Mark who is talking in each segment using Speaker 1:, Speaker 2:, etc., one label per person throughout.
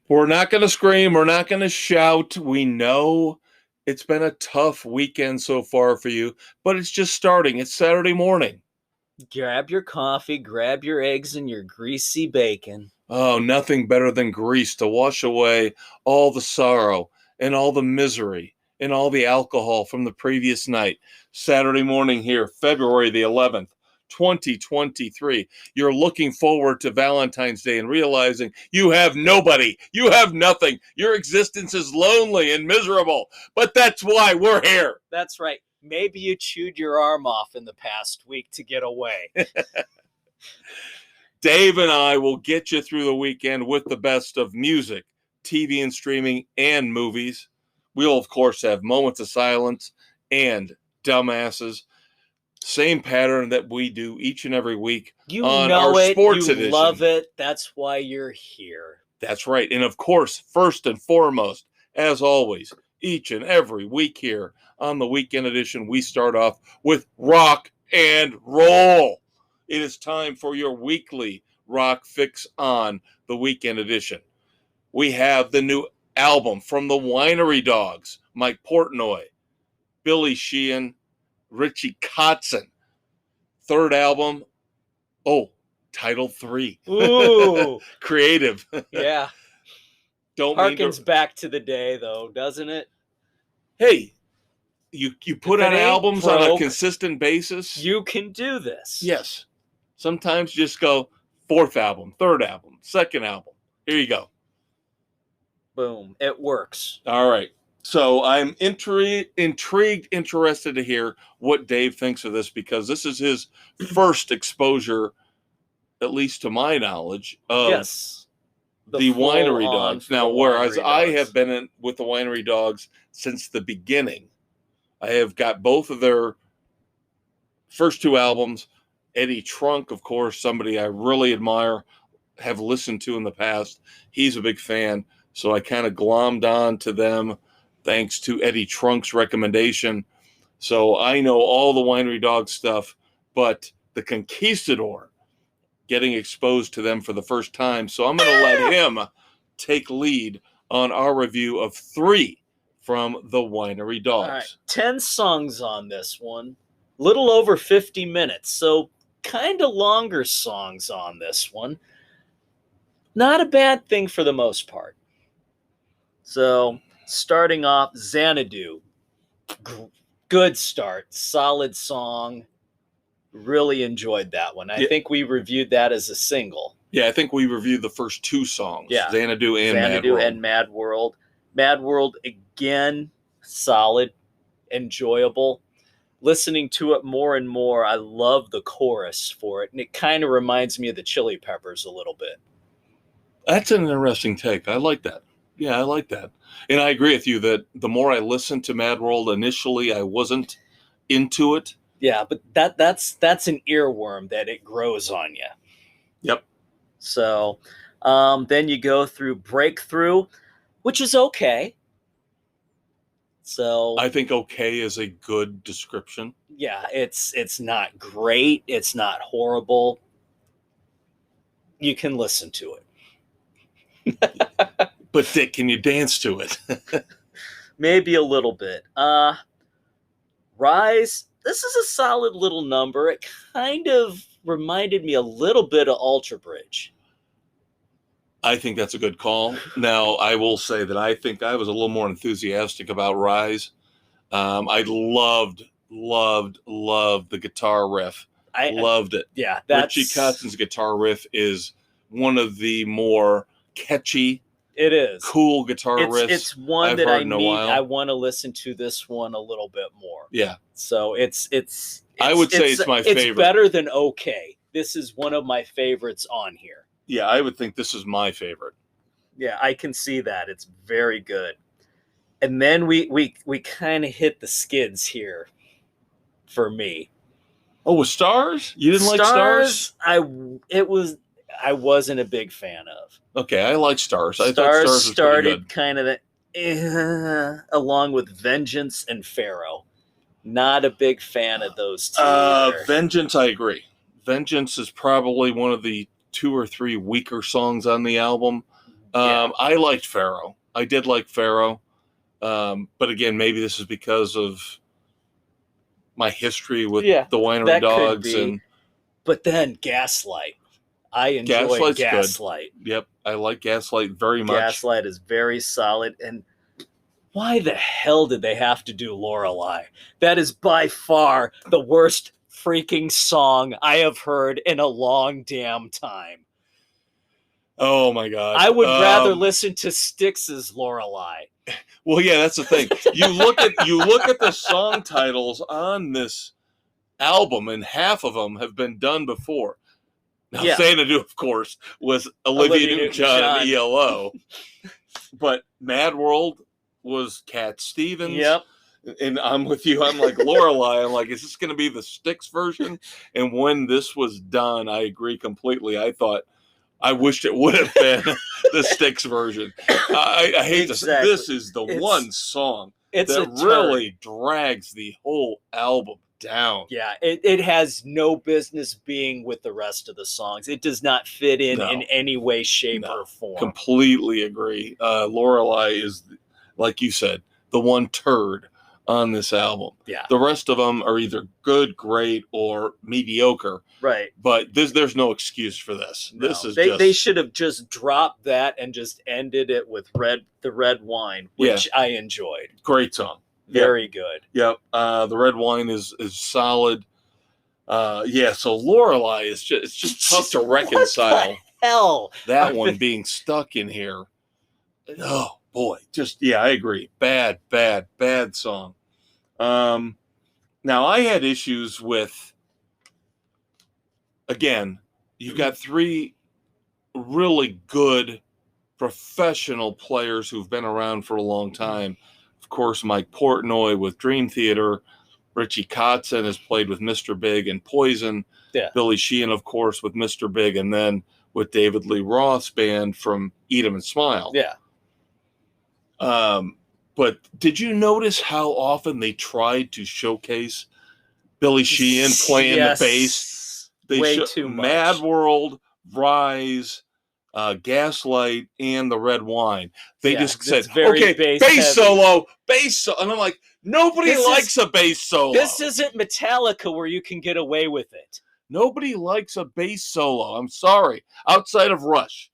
Speaker 1: We're not going to scream. We're not going to shout. We know it's been a tough weekend so far for you, but it's just starting. It's Saturday morning.
Speaker 2: Grab your coffee, grab your eggs and your greasy bacon.
Speaker 1: Oh, nothing better than grease to wash away all the sorrow and all the misery and all the alcohol from the previous night. Saturday morning here, February the 11th. 2023. You're looking forward to Valentine's Day and realizing you have nobody, you have nothing. Your existence is lonely and miserable, but that's why we're here.
Speaker 2: That's right. Maybe you chewed your arm off in the past week to get away.
Speaker 1: Dave and I will get you through the weekend with the best of music, TV and streaming, and movies. We'll, of course, have moments of silence and dumbasses. Same pattern that we do each and every week on our sports edition.
Speaker 2: You love it. That's why you're here.
Speaker 1: That's right. And of course, first and foremost, as always, each and every week here on the weekend edition, we start off with rock and roll. It is time for your weekly rock fix on the weekend edition. We have the new album from the Winery Dogs, Mike Portnoy, Billy Sheehan, Richie Kotzen. Third album, Title 3.
Speaker 2: Ooh.
Speaker 1: Creative.
Speaker 2: Yeah. Harkens back to the day, though, doesn't it?
Speaker 1: Hey, you put out albums on a consistent basis.
Speaker 2: You can do this.
Speaker 1: Yes. Sometimes just go fourth album, third album, second album. Here you go.
Speaker 2: Boom. It works.
Speaker 1: All right. So I'm intrigued, interested to hear what Dave thinks of this, because this is his first exposure, at least to my knowledge, of the Winery Dogs. Now, whereas I have been with the Winery Dogs since the beginning, I have got both of their first two albums. Eddie Trunk, of course, somebody I really admire, have listened to in the past. He's a big fan, so I kind of glommed on to them thanks to Eddie Trunk's recommendation. So I know all the Winery Dog stuff, but the Conquistador, getting exposed to them for the first time. So I'm going to let him take lead on our review of 3 from the Winery Dogs.
Speaker 2: All right, 10 songs on this one, little over 50 minutes. So kind of longer songs on this one. Not a bad thing for the most part. So starting off, Xanadu. Good start. Solid song. Really enjoyed that one. I think we reviewed that as a single.
Speaker 1: Yeah, I think we reviewed the first 2 songs.
Speaker 2: Yeah.
Speaker 1: Xanadu and
Speaker 2: Mad World. Mad World, again, solid, enjoyable. Listening to it more and more, I love the chorus for it. And it kind of reminds me of the Chili Peppers a little bit.
Speaker 1: That's an interesting take. I like that. Yeah, I like that. And I agree with you that the more I listened to Mad World, initially I wasn't into it.
Speaker 2: Yeah, but that's an earworm that it grows on you.
Speaker 1: Yep.
Speaker 2: So then you go through Breakthrough, which is okay. So
Speaker 1: I think okay is a good description.
Speaker 2: Yeah, it's not great. It's not horrible. You can listen to it.
Speaker 1: But Dick, can you dance to it?
Speaker 2: Maybe a little bit. Rise, this is a solid little number. It kind of reminded me a little bit of Alter Bridge.
Speaker 1: I think that's a good call. Now, I will say that I think I was a little more enthusiastic about Rise. I loved the guitar riff. I loved it.
Speaker 2: Yeah.
Speaker 1: Richie Kotzen's guitar riff is one of the more catchy,
Speaker 2: it is
Speaker 1: cool guitar riffs.
Speaker 2: It's one
Speaker 1: I've
Speaker 2: that
Speaker 1: heard in a while.
Speaker 2: I want to listen to this one a little bit more.
Speaker 1: Yeah.
Speaker 2: So it's
Speaker 1: I would say it's my favorite.
Speaker 2: It's better than okay. This is one of my favorites on here.
Speaker 1: Yeah, I would think this is my favorite.
Speaker 2: Yeah, I can see that. It's very good. And then we kind of hit the skids here for me.
Speaker 1: Oh, with Stars? You didn't like Stars?
Speaker 2: I wasn't a big fan of.
Speaker 1: Okay, I like Stars. I thought
Speaker 2: Stars
Speaker 1: was
Speaker 2: started kind of along with Vengeance and Pharaoh. Not a big fan of those two.
Speaker 1: Vengeance, I agree. Vengeance is probably one of the 2 or 3 weaker songs on the album. I liked Pharaoh. I did like Pharaoh. But again, maybe this is because of my history with the Winery Dogs.
Speaker 2: But then Gaslight. I enjoyed
Speaker 1: Gaslight's
Speaker 2: Gaslight.
Speaker 1: Good. Yep, I like Gaslight very much.
Speaker 2: Gaslight is very solid. And why the hell did they have to do Lorelei? That is by far the worst freaking song I have heard in a long damn time.
Speaker 1: Oh my god!
Speaker 2: I would rather listen to Styx's Lorelei.
Speaker 1: Well, yeah, that's the thing. You look at the song titles on this album, and half of them have been done before. Now, Xanadu, of course, was Olivia Newton-John and ELO, but Mad World was Cat Stevens.
Speaker 2: Yep.
Speaker 1: And I'm with you. I'm like Lorelei. I'm like, is this going to be the Styx version? And when this was done, I agree completely. I wished it would have been the Styx version. I hate to say this is the one song that really drags the whole album down.
Speaker 2: Yeah, it has no business being with the rest of the songs. It does not fit in any way, shape, or form.
Speaker 1: Completely agree. Lorelei is, like you said, the one turd on this album.
Speaker 2: Yeah.
Speaker 1: The rest of them are either good, great, or mediocre.
Speaker 2: Right.
Speaker 1: But there's no excuse for this.
Speaker 2: No,
Speaker 1: This is
Speaker 2: they should have just dropped that and just ended it with the Red Wine, which I enjoyed.
Speaker 1: Great song.
Speaker 2: Very good.
Speaker 1: Yep. The Red Wine is solid. So Lorelei is just tough to reconcile.
Speaker 2: What the hell?
Speaker 1: That one being stuck in here. Oh boy. I agree. Bad song. Now I had issues with, again, you've got three really good professional players who've been around for a long time. Of course, Mike Portnoy with Dream Theater. Richie Kotzen has played with Mr. Big and Poison.
Speaker 2: Yeah.
Speaker 1: Billy Sheehan, of course, with Mr. Big, and then with David Lee Roth's band from Eat 'Em and Smile.
Speaker 2: Yeah.
Speaker 1: But did you notice how often they tried to showcase Billy Sheehan playing the bass?
Speaker 2: Way too much.
Speaker 1: Mad World, Rise, Gaslight, and the Red Wine. They just said, okay, bass solo. And I'm like, nobody likes a bass solo.
Speaker 2: This isn't Metallica where you can get away with it.
Speaker 1: Nobody likes a bass solo. I'm sorry. Outside of Rush.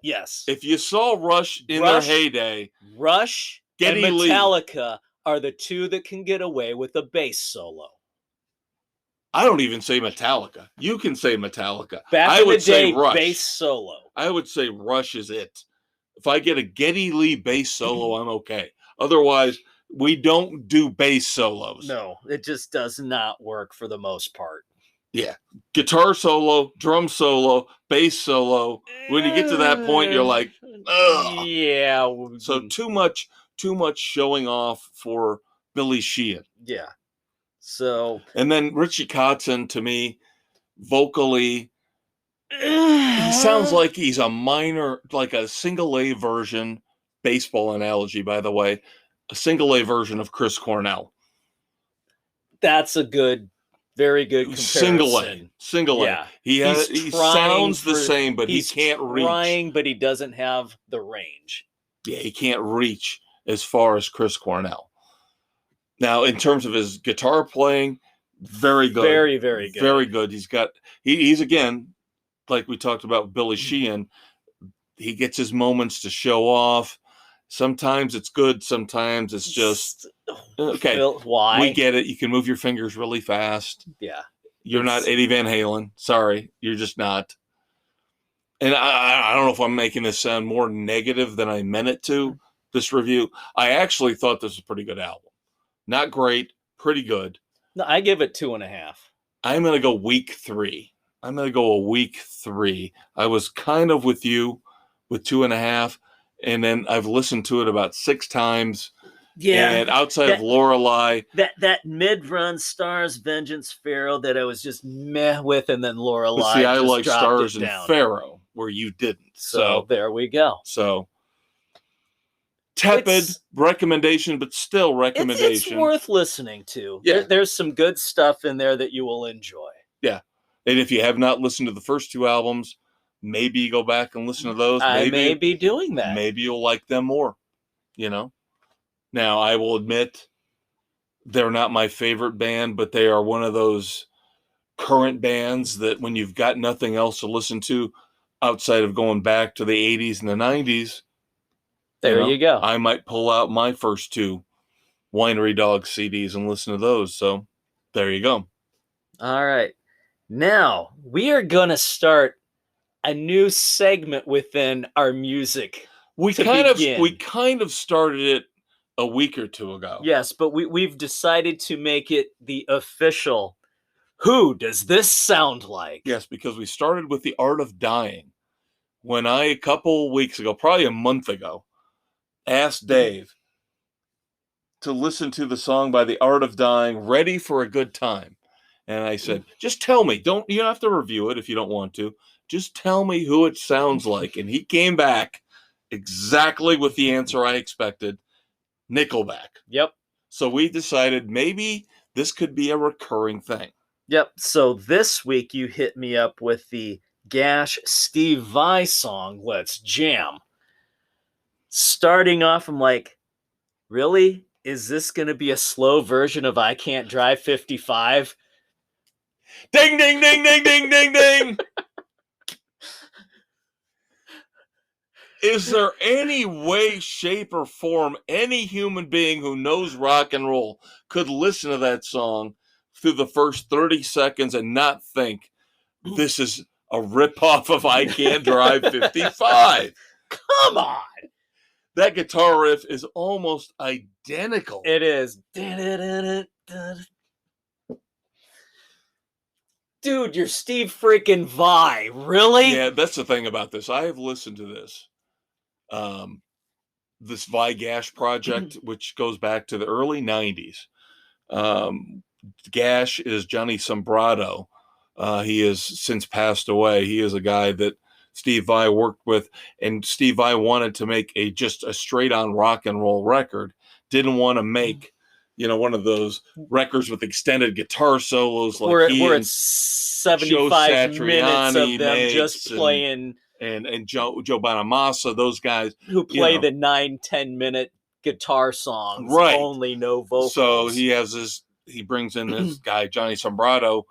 Speaker 2: Yes.
Speaker 1: If you saw Rush in their heyday,
Speaker 2: Rush
Speaker 1: Geddy
Speaker 2: and Metallica are the two that can get away with a bass solo.
Speaker 1: I don't even say Metallica. You can say Metallica.
Speaker 2: Back in the day, bass solo.
Speaker 1: I would say Rush is it. If I get a Geddy Lee bass solo, I'm okay. Otherwise, we don't do bass solos.
Speaker 2: No, it just does not work for the most part.
Speaker 1: Yeah. Guitar solo, drum solo, bass solo. When you get to that point, you're like, ugh.
Speaker 2: Yeah.
Speaker 1: So too much showing off for Billy Sheehan.
Speaker 2: Yeah. So.
Speaker 1: And then Richie Kotzen, to me, vocally, he sounds like he's a minor, like a single A version, baseball analogy, by the way, a single A version of Chris Cornell.
Speaker 2: That's a very good comparison.
Speaker 1: Single A.
Speaker 2: Yeah.
Speaker 1: He sounds the same, but he can't reach.
Speaker 2: He's trying, but he doesn't have the range.
Speaker 1: Yeah, he can't reach as far as Chris Cornell. Now, in terms of his guitar playing, very good.
Speaker 2: Very, very good.
Speaker 1: Very good. He's again, like we talked about Billy Sheehan, he gets his moments to show off. Sometimes it's good. Sometimes it's just, okay,
Speaker 2: why?
Speaker 1: we get it. You can move your fingers really fast.
Speaker 2: Yeah.
Speaker 1: You're not Eddie Van Halen. Sorry. You're just not. And I don't know if I'm making this sound more negative than I meant it to, this review. I actually thought this was a pretty good album. Not great, pretty good.
Speaker 2: No, I give it 2.5.
Speaker 1: I'm going to go week 3. I'm going to go a week 3. I was kind of with you with 2.5, and then I've listened to it about 6 times.
Speaker 2: Yeah.
Speaker 1: And outside of Lorelei.
Speaker 2: That mid-run Stars, Vengeance, Pharaoh that I was just meh with, and then Lorelei.
Speaker 1: See, I like Stars and Pharaoh, where you didn't. So
Speaker 2: there we go.
Speaker 1: So tepid recommendation, but still recommendation.
Speaker 2: It's worth listening to.
Speaker 1: Yeah.
Speaker 2: There's some good stuff in there that you will enjoy.
Speaker 1: Yeah. And if you have not listened to the first 2 albums, maybe you go back and listen to those.
Speaker 2: I may be doing that.
Speaker 1: Maybe you'll like them more, you know. Now, I will admit they're not my favorite band, but they are one of those current bands that when you've got nothing else to listen to outside of going back to the 80s and the 90s,
Speaker 2: there you go.
Speaker 1: I might pull out my first two Winery Dogs CDs and listen to those. So there you go.
Speaker 2: All right. Now we are going to start a new segment within our music.
Speaker 1: We kind of started it a week or two ago.
Speaker 2: Yes, but we've decided to make it the official. Who does this sound like?
Speaker 1: Yes, because we started with The Art of Dying. When I, a couple weeks ago, probably a month ago, asked Dave to listen to the song by The Art of Dying, Ready for a Good Time. And I said, just tell me. You don't have to review it if you don't want to. Just tell me who it sounds like. And he came back exactly with the answer I expected. Nickelback.
Speaker 2: Yep.
Speaker 1: So we decided maybe this could be a recurring thing.
Speaker 2: Yep. So this week you hit me up with the Gash Steve Vai song, Let's Jam. Starting off, I'm like, really? Is this going to be a slow version of I Can't Drive 55?
Speaker 1: Ding, ding, ding, ding, ding, ding, ding. Is there any way, shape, or form any human being who knows rock and roll could listen to that song through the first 30 seconds and not think this is a ripoff of I Can't Drive 55?
Speaker 2: Come on!
Speaker 1: That guitar riff is almost identical.
Speaker 2: It is. Dude, you're Steve freaking Vai. Really?
Speaker 1: Yeah, that's the thing about this. I have listened to this. This Vai Gash project, which goes back to the early 90s. Gash is Johnny Sombrado. He has since passed away. He is a guy that Steve Vai worked with, and Steve Vai wanted to make just a straight-on rock and roll record. Didn't want to make, one of those records with extended guitar solos like
Speaker 2: where it's 75 minutes of them just playing.
Speaker 1: And Joe Bonamassa, those guys
Speaker 2: who play the 9-10 minute guitar songs, right? Only no vocals.
Speaker 1: So he brings in this guy Johnny Sombrado,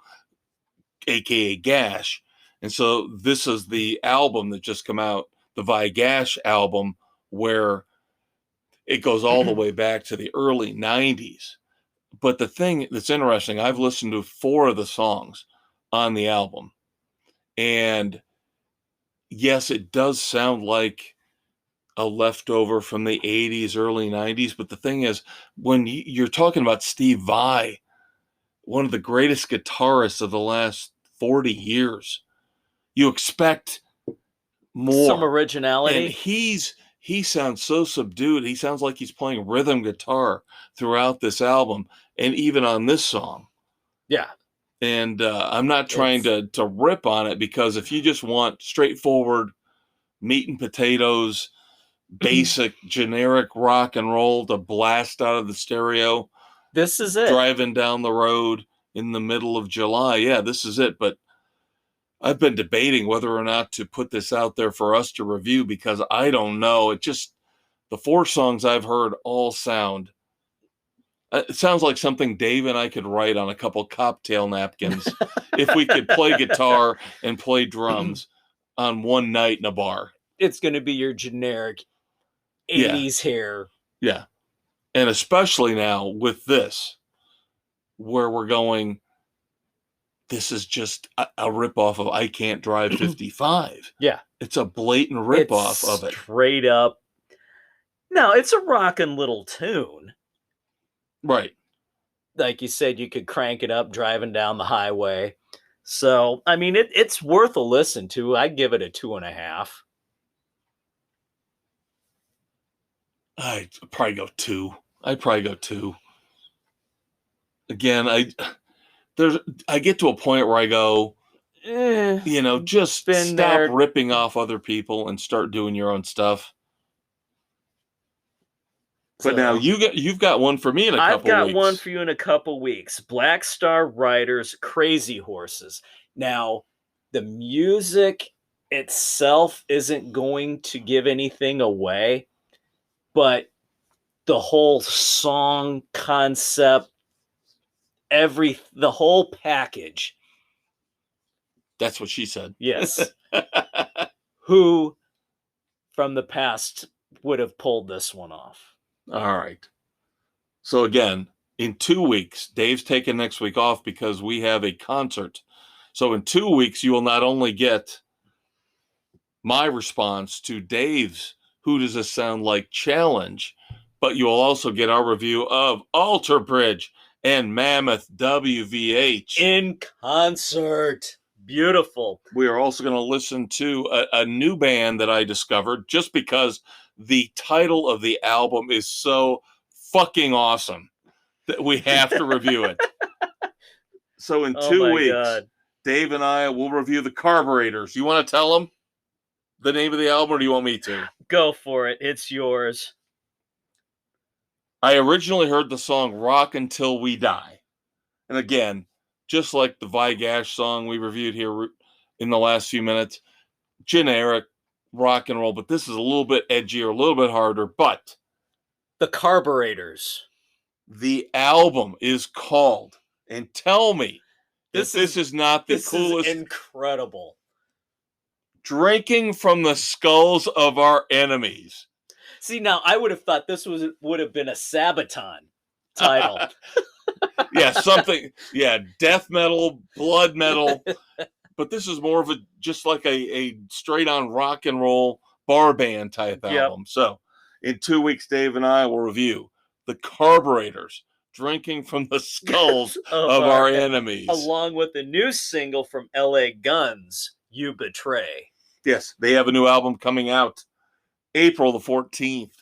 Speaker 1: aka Gash, and so this is the album that just come out, the Vai Gash album, where it goes all the way back to the early 90s. But the thing that's interesting, I've listened to 4 of the songs on the album, and yes, it does sound like a leftover from the 80s, early 90s. But the thing is, when you're talking about Steve Vai, one of the greatest guitarists of the last 40 years, you expect more.
Speaker 2: Some originality.
Speaker 1: And he sounds so subdued. He sounds like he's playing rhythm guitar throughout this album and even on this song.
Speaker 2: Yeah.
Speaker 1: And I'm not trying to rip on it, because if you just want straightforward meat and potatoes, basic generic rock and roll to blast out of the stereo,
Speaker 2: this is it.
Speaker 1: Driving down the road in the middle of July, yeah, this is it. But I've been debating whether or not to put this out there for us to review, because I don't know. The 4 songs I've heard all sound. It sounds like something Dave and I could write on a couple cocktail napkins if we could play guitar and play drums on one night in a bar.
Speaker 2: It's going to be your generic 80s hair.
Speaker 1: Yeah. And especially now with this, where we're going, this is just a ripoff of I Can't Drive 55.
Speaker 2: Yeah.
Speaker 1: It's a blatant ripoff of it.
Speaker 2: Straight up. No, it's a rockin' little tune.
Speaker 1: Right.
Speaker 2: Like you said, you could crank it up driving down the highway. So, I mean, it's worth a listen to. I'd give it a 2.5.
Speaker 1: I'd probably go 2. Again, I get to a point where I go, just stop ripping off other people and start doing your own stuff. But now you've got one for me in a couple weeks. I've got
Speaker 2: one for you in a couple weeks. Black Star Riders, Crazy Horses. Now, the music itself isn't going to give anything away, but the whole song concept, the whole package.
Speaker 1: That's what she said.
Speaker 2: Yes. Who from the past would have pulled this one off?
Speaker 1: All right. So again, in 2 weeks, Dave's taking next week off because we have a concert. So in 2 weeks, you will not only get my response to Dave's Who Does This Sound Like challenge, but you'll also get our review of Alter Bridge and Mammoth WVH.
Speaker 2: In concert. Beautiful.
Speaker 1: We are also going to listen to a new band that I discovered just because the title of the album is so fucking awesome that we have to review it. So in 2 weeks, God. Dave and I will review the Carburetors. You want to tell them the name of the album, or do you want me to?
Speaker 2: Go for it. It's yours.
Speaker 1: I originally heard the song Rock Until We Die. And again, just like the Vigash song we reviewed here in the last few minutes, generic rock and roll, but this is a little bit edgier, a little bit harder, but
Speaker 2: the Carburetors.
Speaker 1: The album is called, and tell me this is not the coolest.
Speaker 2: Is incredible.
Speaker 1: Drinking from the Skulls of Our Enemies.
Speaker 2: See, now I would have thought this would have been a Sabaton title.
Speaker 1: Yeah, something. Yeah, death metal, blood metal. But this is more of just like a straight on rock and roll bar band type album. So in 2 weeks, Dave and I will review the Carburetors, Drinking from the Skulls of Our Enemies.
Speaker 2: Along with the new single from LA Guns, You Betray.
Speaker 1: Yes, they have a new album coming out April the 14th,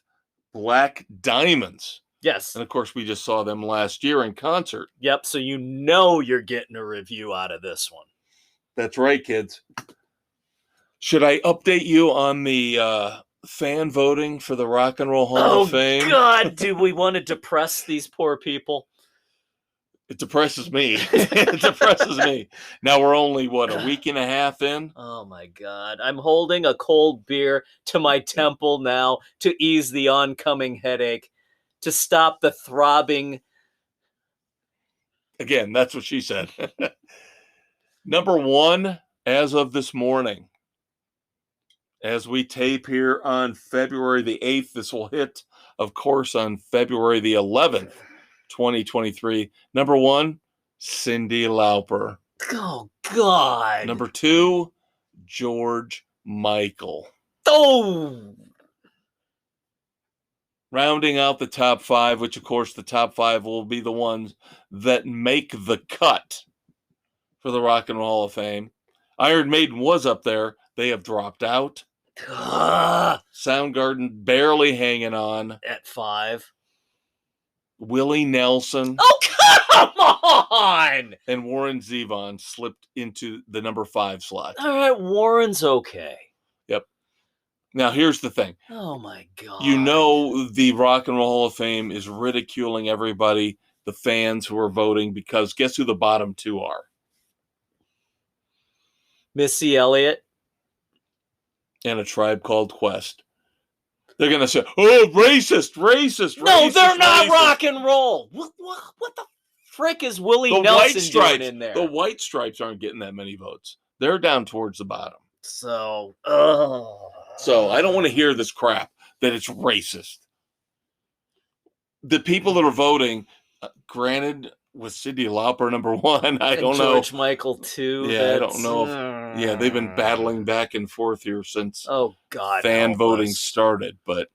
Speaker 1: Black Diamonds.
Speaker 2: Yes.
Speaker 1: And of course, we just saw them last year in concert.
Speaker 2: Yep, so you know you're getting a review out of this one.
Speaker 1: That's right, kids. Should I update you on the fan voting for the Rock and Roll Hall of Fame?
Speaker 2: Oh, God, do we want to depress these poor people?
Speaker 1: It depresses me. It depresses me. Now we're only, a week and a half in?
Speaker 2: Oh, my God. I'm holding a cold beer to my temple now to ease the oncoming headache, to stop the throbbing.
Speaker 1: Again, that's what she said. Number one, as of this morning, as we tape here on February the 8th, this will hit, of course, on February the 11th, 2023. Number one, Cyndi Lauper.
Speaker 2: Oh, God.
Speaker 1: Number two, George Michael.
Speaker 2: Oh!
Speaker 1: Rounding out the top five, which, of course, the top five will be the ones that make the cut for the Rock and Roll Hall of Fame. Iron Maiden was up there. They have dropped out. Soundgarden barely hanging on.
Speaker 2: At 5.
Speaker 1: Willie Nelson.
Speaker 2: Oh, come on!
Speaker 1: And Warren Zevon slipped into the number 5 slot.
Speaker 2: All right, Warren's okay.
Speaker 1: Yep. Now, here's the thing.
Speaker 2: Oh, my God.
Speaker 1: You know the Rock and Roll Hall of Fame is ridiculing everybody, the fans who are voting, because guess who the bottom 2 are?
Speaker 2: Missy Elliott.
Speaker 1: And A Tribe Called Quest. They're going to say, oh, racist.
Speaker 2: No, they're not rock and roll. What the frick is Willie Nelson doing in there?
Speaker 1: The White Stripes aren't getting that many votes. They're down towards the bottom.
Speaker 2: So
Speaker 1: I don't want to hear this crap that it's racist. The people that are voting, granted, with Cyndi Lauper number 1, I don't know.
Speaker 2: George Michael 2.
Speaker 1: Yeah, I don't know. They've been battling back and forth here since fan voting started. But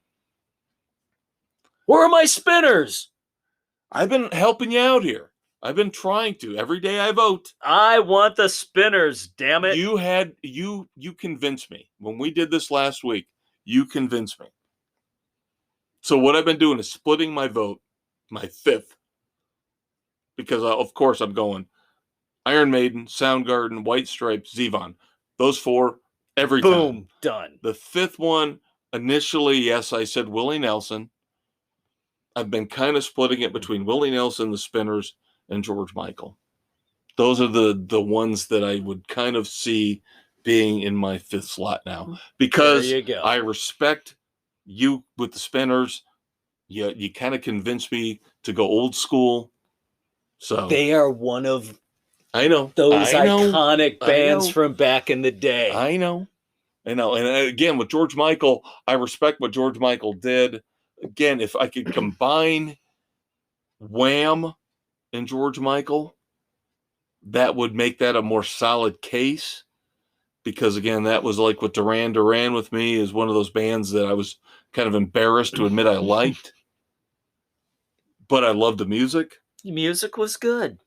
Speaker 2: where are my spinners?
Speaker 1: I've been helping you out here. I've been trying to. Every day I vote.
Speaker 2: I want the spinners, damn it.
Speaker 1: You convinced me. When we did this last week, you convinced me. So what I've been doing is splitting my vote, my 5th. Because, of course, I'm going Iron Maiden, Soundgarden, White Stripes, Zevon. Those 4 every time.
Speaker 2: Boom, done.
Speaker 1: The 5th one, initially, yes, I said Willie Nelson. I've been kind of splitting it between Willie Nelson, the Spinners, and George Michael. Those are the ones that I would kind of see being in my 5th slot now because
Speaker 2: There you go.
Speaker 1: I respect you with the Spinners. You kind of convinced me to go old school. So
Speaker 2: they are one of
Speaker 1: those
Speaker 2: iconic bands from back in the day.
Speaker 1: I know. And again, with George Michael, I respect what George Michael did. Again, if I could combine Wham and George Michael, that would make that a more solid case. Because again, that was like what Duran Duran with me is one of those bands that I was kind of embarrassed to admit I liked. But I loved the music.
Speaker 2: The music was good.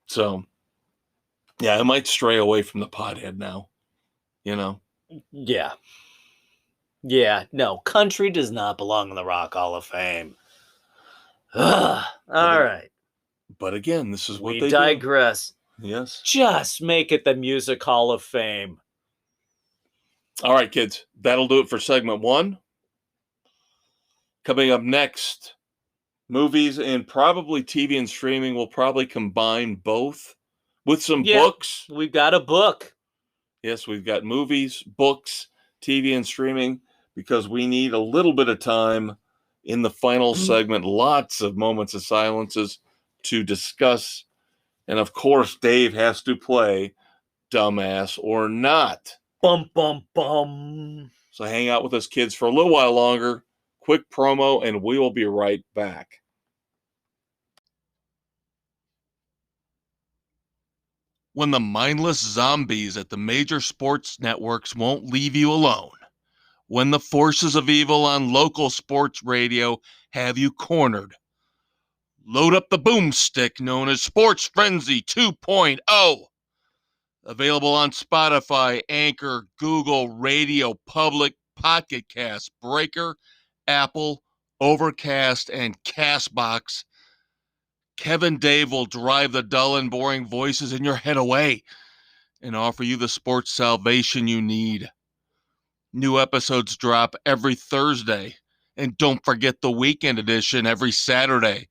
Speaker 1: So, yeah, I might stray away from the pothead now.
Speaker 2: Yeah. Yeah, no, country does not belong in the Rock Hall of Fame. All right.
Speaker 1: But again, this is what
Speaker 2: we
Speaker 1: they
Speaker 2: digress.
Speaker 1: do. Yes.
Speaker 2: Just make it the Music Hall of Fame.
Speaker 1: All right, kids. That'll do it for segment 1. Coming up next, movies and probably TV and streaming will probably combine both with some books.
Speaker 2: We've got a book.
Speaker 1: Yes, we've got movies, books, TV and streaming because we need a little bit of time in the final segment. Lots of moments of silences to discuss. And of course, Dave has to play Dumbass or Not.
Speaker 2: Bum, bum, bum.
Speaker 1: So hang out with us, kids, for a little while longer. Quick promo, and we will be right back. When the mindless zombies at the major sports networks won't leave you alone. When the forces of evil on local sports radio have you cornered. Load up the boomstick known as Sports Frenzy 2.0. Available on Spotify, Anchor, Google, Radio Public, Pocket Cast, Breaker, Apple, Overcast, and Castbox. Kev Dave will drive the dull and boring voices in your head away and offer you the sports salvation you need. New episodes drop every Thursday. And don't forget the weekend edition every Saturday,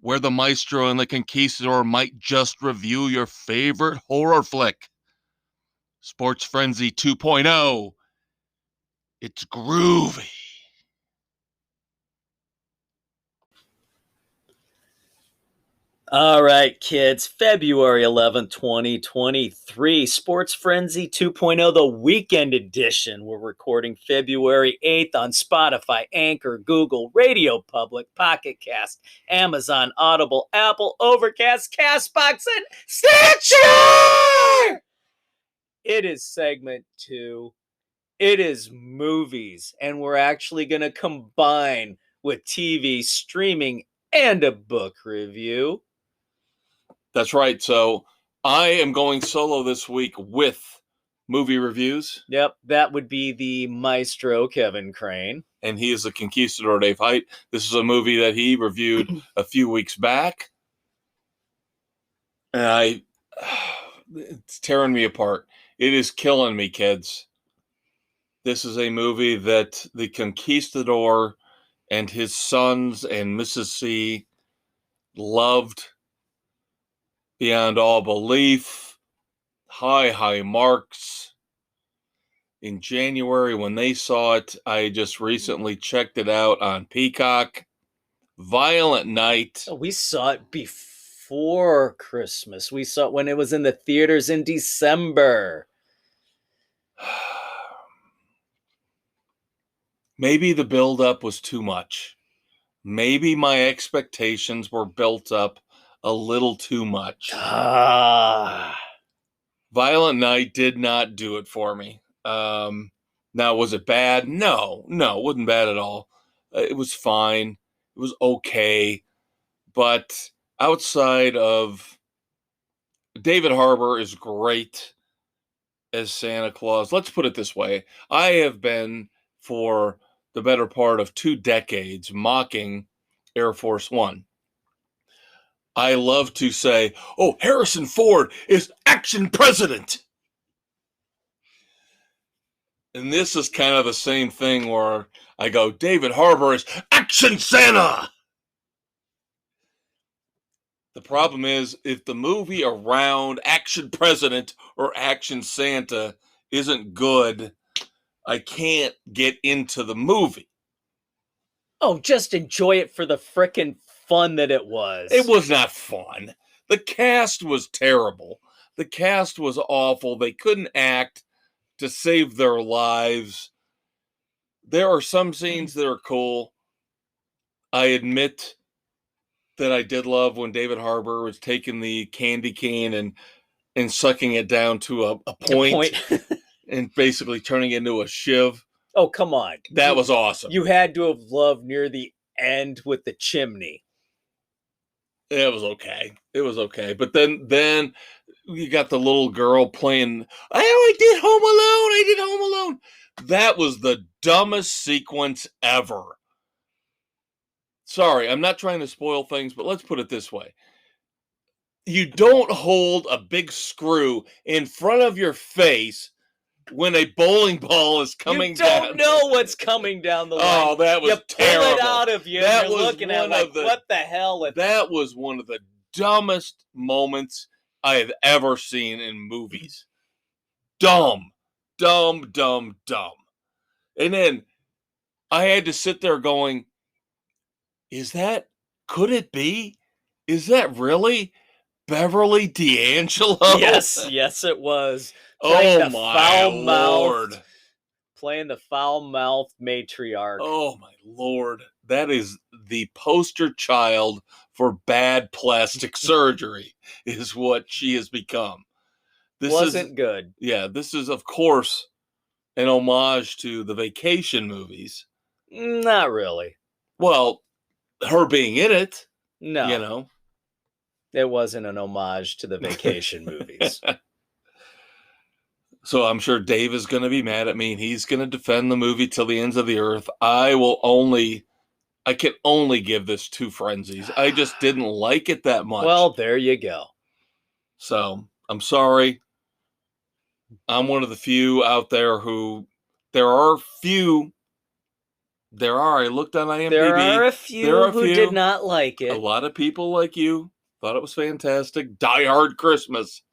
Speaker 1: where the maestro and the conquistador might just review your favorite horror flick. Sports Frenzy 2.0. It's groovy.
Speaker 2: All right, kids. February 11th, 2023. Sports Frenzy 2.0, the weekend edition. We're recording February 8th on Spotify, Anchor, Google, Radio Public, Pocket Cast, Amazon, Audible, Apple, Overcast, Castbox, and Stitcher! It is segment 2. It is movies, and we're actually going to combine with TV, streaming, and a book review.
Speaker 1: That's right. So I am going solo this week with movie reviews.
Speaker 2: Yep, that would be the maestro, Kevin Crane.
Speaker 1: And he is the conquistador, Dave Height. This is a movie that he reviewed a few weeks back. And it's tearing me apart. It is killing me, kids. This is a movie that the conquistador and his sons and Mrs. C loved beyond all belief. High marks. In January, when they saw it, I just recently checked it out on Peacock. Violent Night.
Speaker 2: We saw it before Christmas. We saw it when it was in the theaters in December.
Speaker 1: Maybe the build-up was too much. Maybe my expectations were built up a little too much. Violent Night did not do it for me. Now, was it bad? No, it wasn't bad at all. It was fine. It was okay. But outside of David Harbour is great as Santa Claus. Let's put it this way. I have been, for the better part of 2 decades, mocking Air Force One. I love to say, oh, Harrison Ford is action president. And this is kind of the same thing where I go, David Harbour is action Santa. The problem is, if the movie around action president or action Santa isn't good, I can't get into the movie.
Speaker 2: Oh, just enjoy it for the frickin' fun that it was.
Speaker 1: It was not fun. The cast was terrible. The cast was awful. They couldn't act to save their lives. There are some scenes that are cool. I admit that I did love when David Harbour was taking the candy cane and sucking it down to a point and basically turning it into a shiv.
Speaker 2: Oh, come on.
Speaker 1: That was awesome.
Speaker 2: You had to have loved near the end with the chimney.
Speaker 1: It was okay. It was okay. But then you got the little girl playing, I did Home Alone. I did Home Alone. That was the dumbest sequence ever. Sorry, I'm not trying to spoil things, but let's put it this way. You don't hold a big screw in front of your face when a bowling ball is coming down.
Speaker 2: You don't know what's coming down the line.
Speaker 1: Oh, that was terrible.
Speaker 2: You pull it out of you, and you're looking at like, what the hell?
Speaker 1: That was one of the dumbest moments I have ever seen in movies. Dumb. And then I had to sit there going, could it be? Is that really Beverly D'Angelo?
Speaker 2: Yes, it was.
Speaker 1: Oh my Lord.
Speaker 2: Playing the foul-mouthed matriarch.
Speaker 1: Oh my Lord. That is the poster child for bad plastic surgery, is what she has become.
Speaker 2: This wasn't good.
Speaker 1: Yeah, this is, of course, an homage to the Vacation movies.
Speaker 2: Not really.
Speaker 1: Well, her being in it.
Speaker 2: No.
Speaker 1: You know.
Speaker 2: It wasn't an homage to the Vacation movies.
Speaker 1: So I'm sure Dave is going to be mad at me, and he's going to defend the movie till the ends of the earth. I can only give this 2 frenzies. I just didn't like it that much.
Speaker 2: Well, there you go.
Speaker 1: So I'm sorry. I'm one of the few out there who, I looked on IMDb.
Speaker 2: There are a few who did not like it.
Speaker 1: A lot of people like you thought it was fantastic. Die Hard Christmas.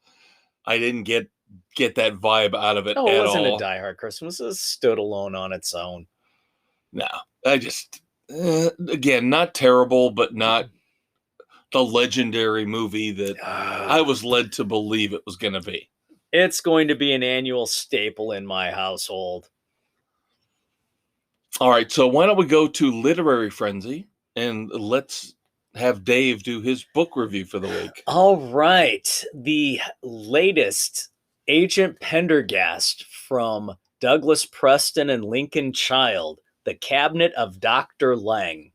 Speaker 1: I didn't get that vibe out of it at all.
Speaker 2: No, it wasn't a Die Hard Christmas. It stood alone on its own.
Speaker 1: No, I just, again, not terrible, but not the legendary movie that I was led to believe it was going to be.
Speaker 2: It's going to be an annual staple in my household.
Speaker 1: All right, so why don't we go to Literary Frenzy, and let's have Dave do his book review for the week.
Speaker 2: All right. The latest Agent Pendergast from Douglas Preston and Lincoln Child, The Cabinet of Dr. Lang.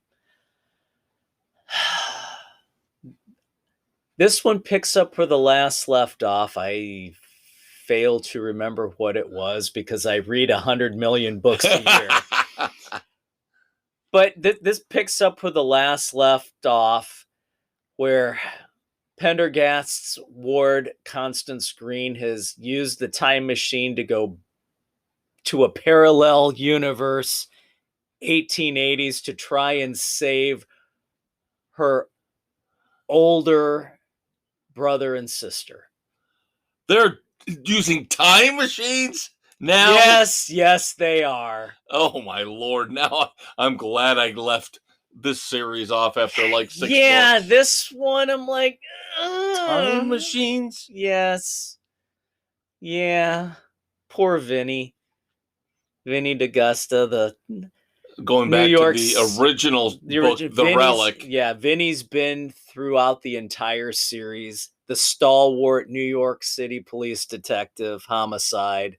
Speaker 2: This one picks up where the last left off. I fail to remember what it was because I read 100 million books a year. But this picks up where the last left off, where Pendergast's ward, Constance Green, has used the time machine to go to a parallel universe, 1880s, to try and save her older brother and sister.
Speaker 1: They're using time machines now?
Speaker 2: Yes, they are.
Speaker 1: Oh, my Lord. Now I'm glad I left this series off after like 6
Speaker 2: Yeah,
Speaker 1: books.
Speaker 2: this one I'm like...
Speaker 1: Time machines?
Speaker 2: Yes. Yeah. Poor Vinny. Vinny D'Augusta,
Speaker 1: going back to the original book, The Relic.
Speaker 2: Yeah, Vinny's been throughout the entire series. The stalwart New York City police detective, homicide.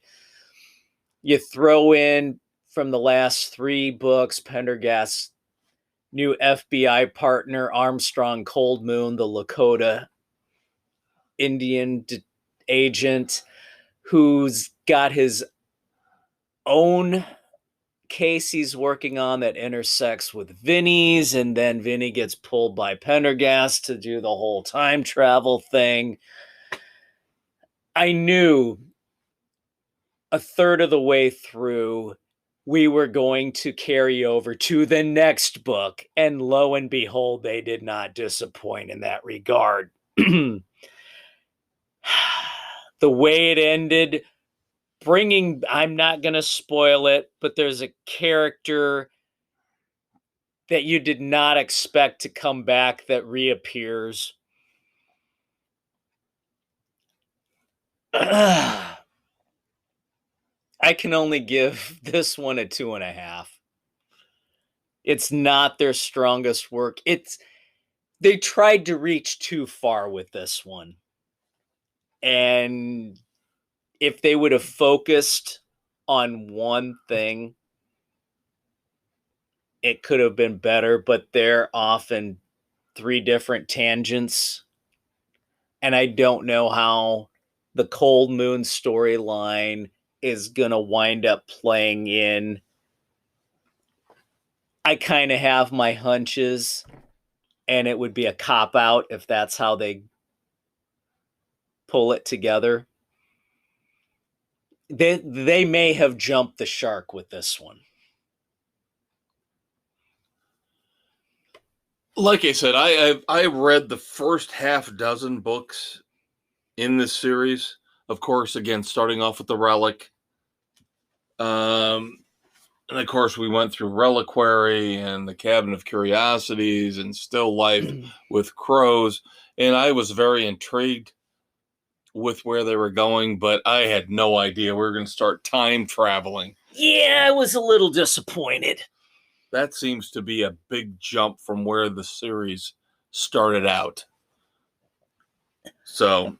Speaker 2: You throw in from the last 3 books, Pendergast's new FBI partner, Armstrong Cold Moon, the Lakota Indian agent, who's got his own case he's working on that intersects with Vinny's, and then Vinny gets pulled by Pendergast to do the whole time travel thing. I knew a third of the way through we were going to carry over to the next book, and lo and behold, they did not disappoint in that regard. The way it ended I'm not going to spoil it, but there's a character that you did not expect to come back that reappears. I can only give this one a 2.5. It's not their strongest work. They tried to reach too far with this one. And if they would have focused on one thing, it could have been better, but they're off in 3 different tangents. And I don't know how the Cold Moon storyline is going to wind up playing in. I kind of have my hunches, and it would be a cop-out if that's how they pull it together. They may have jumped the shark with this one.
Speaker 1: Like I said, I read the first half dozen books in this series. Of course, again, starting off with the Relic. And of course, we went through Reliquary and the Cabinet of Curiosities and Still Life with Crows. And I was very intrigued with where they were going, but I had no idea we were going to start time traveling.
Speaker 2: Yeah, I was a little disappointed.
Speaker 1: That seems to be a big jump from where the series started out. So,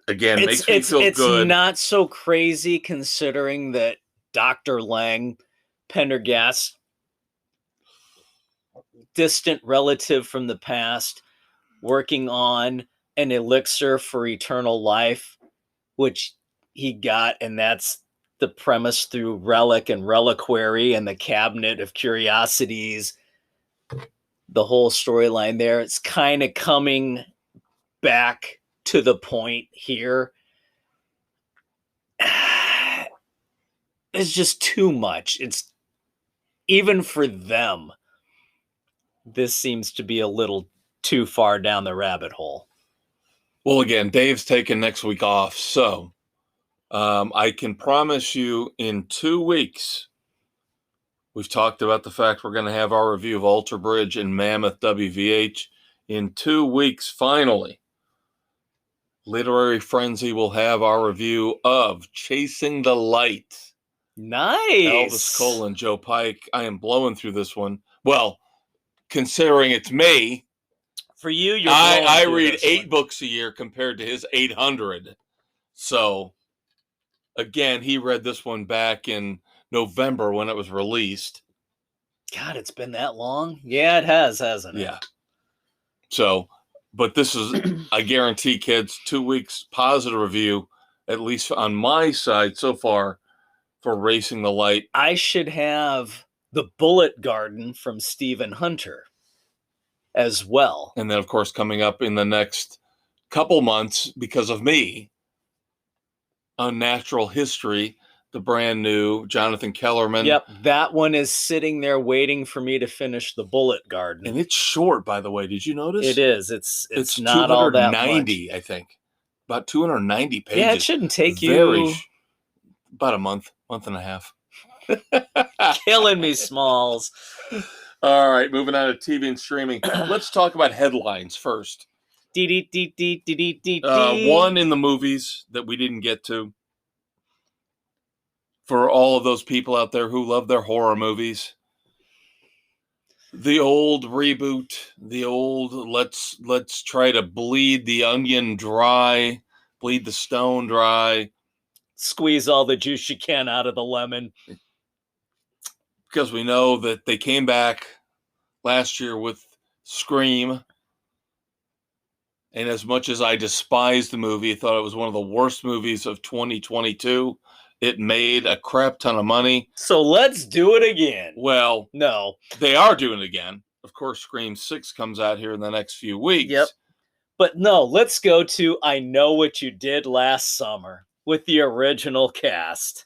Speaker 1: again, makes me feel good.
Speaker 2: It's not so crazy considering that Dr. Lang, Pendergast, distant relative from the past, working on an elixir for eternal life, which he got, and that's the premise through Relic and Reliquary and the Cabinet of Curiosities. The whole storyline there, it's kind of coming back to the point here. It's just too much. It's even for them. This seems to be a little too far down the rabbit hole.
Speaker 1: Well, again, Dave's taking next week off, so I can promise you in 2 weeks, we've talked about the fact we're going to have our review of Alter Bridge and Mammoth WVH. In 2 weeks, finally, Literary Frenzy will have our review of Chasing the Light.
Speaker 2: Nice.
Speaker 1: Elvis Cole and Joe Pike. I am blowing through this one. Well, considering it's me,
Speaker 2: for you,
Speaker 1: I read 8 books a year compared to his 800. So, again, he read this one back in November when it was released.
Speaker 2: God, it's been that long? Yeah, it has, hasn't it?
Speaker 1: Yeah. So, but this is, I guarantee, kids, 2 weeks positive review, at least on my side so far, for Racing the Light.
Speaker 2: I should have The Bullet Garden from Stephen Hunter as well.
Speaker 1: And then, of course, coming up in the next couple months, because of me, Unnatural History, the brand new Jonathan Kellerman.
Speaker 2: Yep, that one is sitting there waiting for me to finish The Bullet Garden.
Speaker 1: And it's short, by the way. Did you notice?
Speaker 2: It is. It's not all that much.
Speaker 1: 290, I think. About 290 pages.
Speaker 2: Yeah, it shouldn't take you...
Speaker 1: About a month and a half.
Speaker 2: Killing me, Smalls.
Speaker 1: All right, moving on to TV and streaming. Let's talk about headlines first. One in the movies that we didn't get to. For all of those people out there who love their horror movies. The old reboot, the old let's try to bleed the onion dry, bleed the stone dry.
Speaker 2: Squeeze all the juice you can out of the lemon.
Speaker 1: Because we know that they came back last year with Scream. And as much as I despised the movie, I thought it was one of the worst movies of 2022. It made a crap ton of money.
Speaker 2: So let's do it again.
Speaker 1: Well,
Speaker 2: no.
Speaker 1: They are doing it again. Of course, Scream 6 comes out here in the next few weeks.
Speaker 2: Yep. But no, let's go to I Know What You Did Last Summer with the original cast.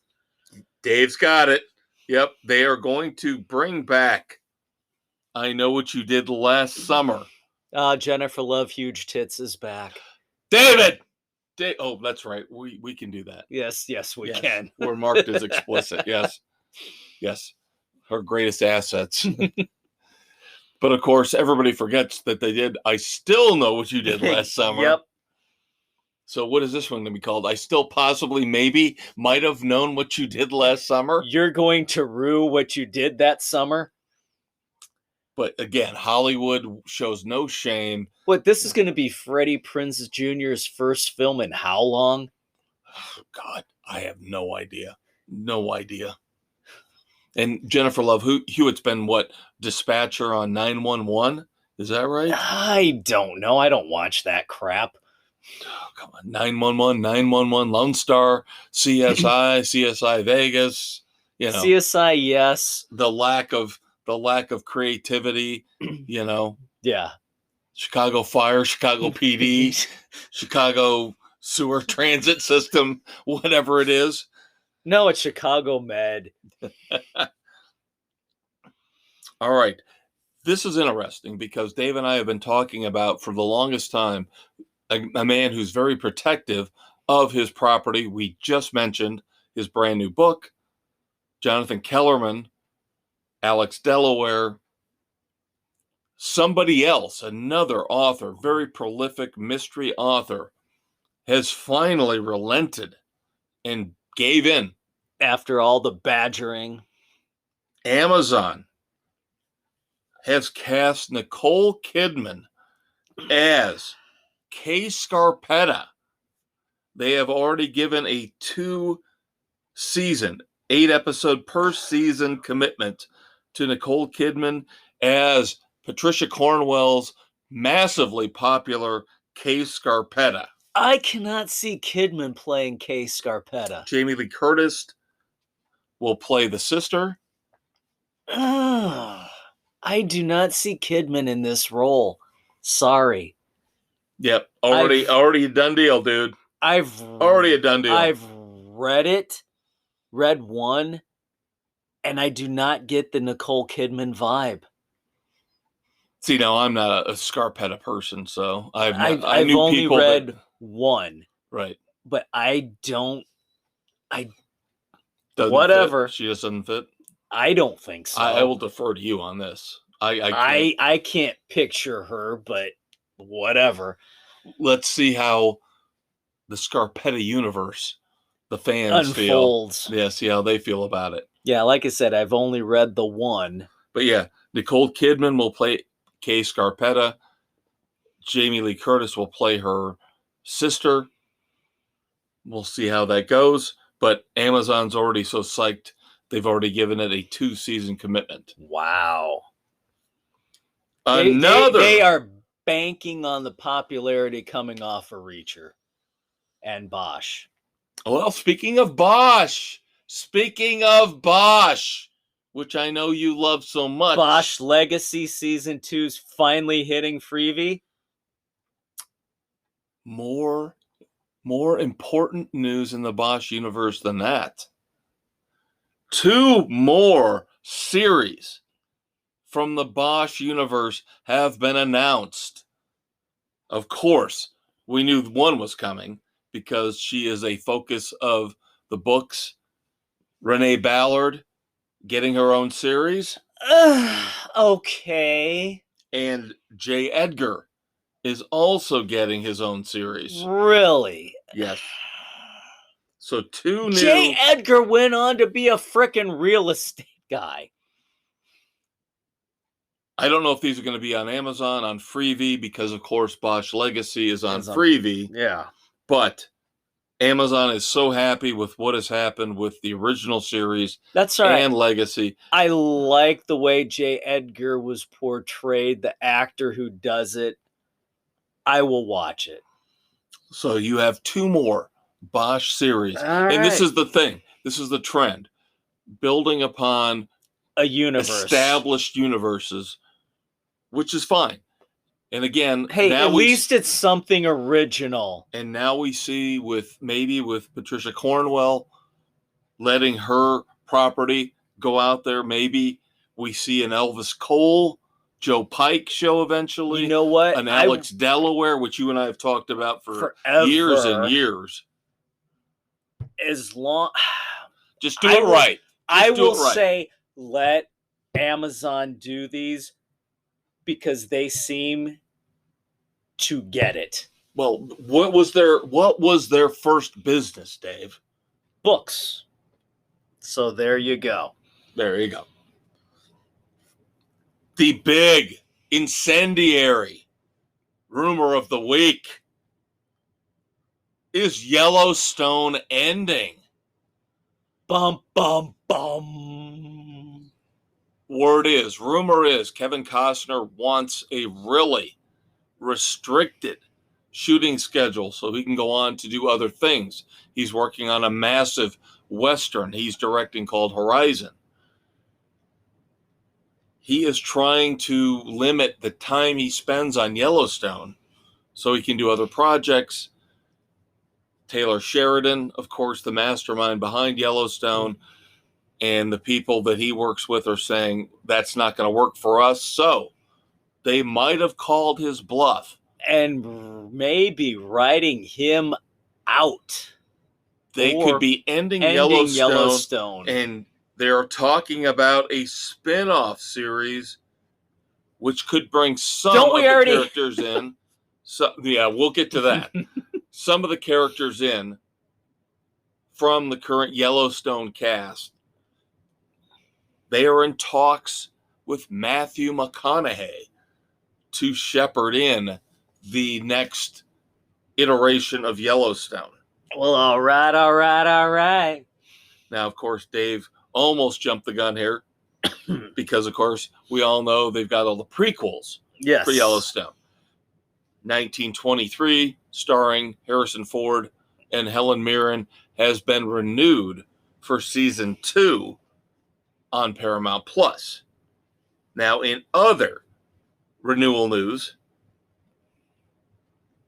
Speaker 1: Dave's got it. Yep. They are going to bring back I Know What You Did Last Summer.
Speaker 2: Jennifer Love Huge Tits is back.
Speaker 1: David! Oh, that's right. We can do that.
Speaker 2: Yes, we
Speaker 1: Yes.
Speaker 2: can.
Speaker 1: We're marked as explicit. Yes. Yes. Her greatest assets. But of course, everybody forgets that they did I Still Know What You Did Last Summer.
Speaker 2: Yep.
Speaker 1: So what is this one going to be called? I Still Possibly Maybe Might Have Known What You Did Last Summer.
Speaker 2: You're going to rue what you did that summer?
Speaker 1: But again, Hollywood shows no shame.
Speaker 2: What, this is going to be Freddie Prinze Jr.'s first film in how long?
Speaker 1: Oh, God, I have no idea. No idea. And Jennifer Love Hewitt's been what? Dispatcher on 911? Is that right?
Speaker 2: I don't know. I don't watch that crap.
Speaker 1: Oh, come on. 911, 911, Lone Star, CSI, CSI Vegas. You know,
Speaker 2: CSI, yes.
Speaker 1: The lack of creativity, you know.
Speaker 2: Yeah.
Speaker 1: Chicago Fire, Chicago PD, Chicago Sewer Transit System, whatever it is.
Speaker 2: No, it's Chicago Med.
Speaker 1: All right. This is interesting because Dave and I have been talking about for the longest time a man who's very protective of his property. We just mentioned his brand new book, Jonathan Kellerman, Alex Delaware. Somebody else, another author, very prolific mystery author, has finally relented and gave in.
Speaker 2: After all the badgering.
Speaker 1: Amazon has cast Nicole Kidman as Kay Scarpetta. They have already given a 2-season, 8-episode per season commitment to Nicole Kidman as Patricia Cornwell's massively popular Kay Scarpetta.
Speaker 2: I cannot see Kidman playing Kay Scarpetta.
Speaker 1: Jamie Lee Curtis will play the sister.
Speaker 2: I do not see Kidman in this role. Sorry.
Speaker 1: Yep, already a done deal, dude. Already a done deal.
Speaker 2: I've read one, and I do not get the Nicole Kidman vibe.
Speaker 1: See, now I'm not a Scarpetta person, so I've
Speaker 2: only read one,
Speaker 1: right?
Speaker 2: But I don't.
Speaker 1: Doesn't
Speaker 2: whatever.
Speaker 1: Fit. She just doesn't fit.
Speaker 2: I don't think so.
Speaker 1: I will defer to you on this.
Speaker 2: I can't picture her, but whatever.
Speaker 1: Let's see how the Scarpetta universe, the fans
Speaker 2: unfolds.
Speaker 1: Feel. Yeah, see how they feel about it.
Speaker 2: Yeah, like I said, I've only read the one.
Speaker 1: But yeah, Nicole Kidman will play Kay Scarpetta. Jamie Lee Curtis will play her sister. We'll see how that goes. But Amazon's already so psyched, they've already given it a 2-season commitment.
Speaker 2: Wow.
Speaker 1: Another.
Speaker 2: They are banking on the popularity coming off of Reacher and Bosch.
Speaker 1: Well, speaking of Bosch, which I know you love so much.
Speaker 2: Bosch Legacy Season 2's finally hitting Freevee.
Speaker 1: More important news in the Bosch universe than that. 2 more series from the Bosch universe have been announced. Of course, we knew one was coming because she is a focus of the books. Renee Ballard getting her own series.
Speaker 2: Okay.
Speaker 1: And J. Edgar is also getting his own series.
Speaker 2: Really?
Speaker 1: Yes. So 2 new...
Speaker 2: J. Edgar went on to be a frickin' real estate guy.
Speaker 1: I don't know if these are going to be on Amazon, on Freevee, because, of course, Bosch Legacy is on Freevee.
Speaker 2: Yeah.
Speaker 1: But Amazon is so happy with what has happened with the original series.
Speaker 2: That's right.
Speaker 1: And Legacy.
Speaker 2: I like the way J. Edgar was portrayed, the actor who does it. I will watch it.
Speaker 1: So you have 2 more Bosch series. And this is the thing. This is the trend. Building upon
Speaker 2: a universe.
Speaker 1: Established universes, which is fine. And again,
Speaker 2: hey, now at least it's something original.
Speaker 1: And now we see with Patricia Cornwell letting her property go out there. Maybe we see an Elvis Cole Joe Pike show eventually.
Speaker 2: You know what?
Speaker 1: An Alex Delaware, which you and I have talked about for
Speaker 2: forever.
Speaker 1: Years and years.
Speaker 2: As long...
Speaker 1: Just do it right.
Speaker 2: I will say let Amazon do these because they seem to get it.
Speaker 1: Well, what was their first business, Dave?
Speaker 2: Books. So there you go.
Speaker 1: There you go. The big incendiary rumor of the week is Yellowstone ending.
Speaker 2: Bum, bum, bum.
Speaker 1: Rumor is, Kevin Costner wants a really restricted shooting schedule so he can go on to do other things. He's working on a massive Western he's directing called Horizon. He is trying to limit the time he spends on Yellowstone so he can do other projects. Taylor Sheridan, of course, the mastermind behind Yellowstone, and the people that he works with are saying that's not going to work for us. So they might have called his bluff.
Speaker 2: And maybe writing him out.
Speaker 1: They could be ending Yellowstone. And they're talking about a spin-off series which could bring some of the characters in. So, yeah, we'll get to that. Some of the characters in from the current Yellowstone cast. They are in talks with Matthew McConaughey to shepherd in the next iteration of Yellowstone.
Speaker 2: Well, all right.
Speaker 1: Now, of course, Dave almost jumped the gun here because, of course, we all know they've got all the prequels for Yellowstone. 1923, starring Harrison Ford and Helen Mirren, has been renewed for season 2 on Paramount Plus. Now, in other renewal news,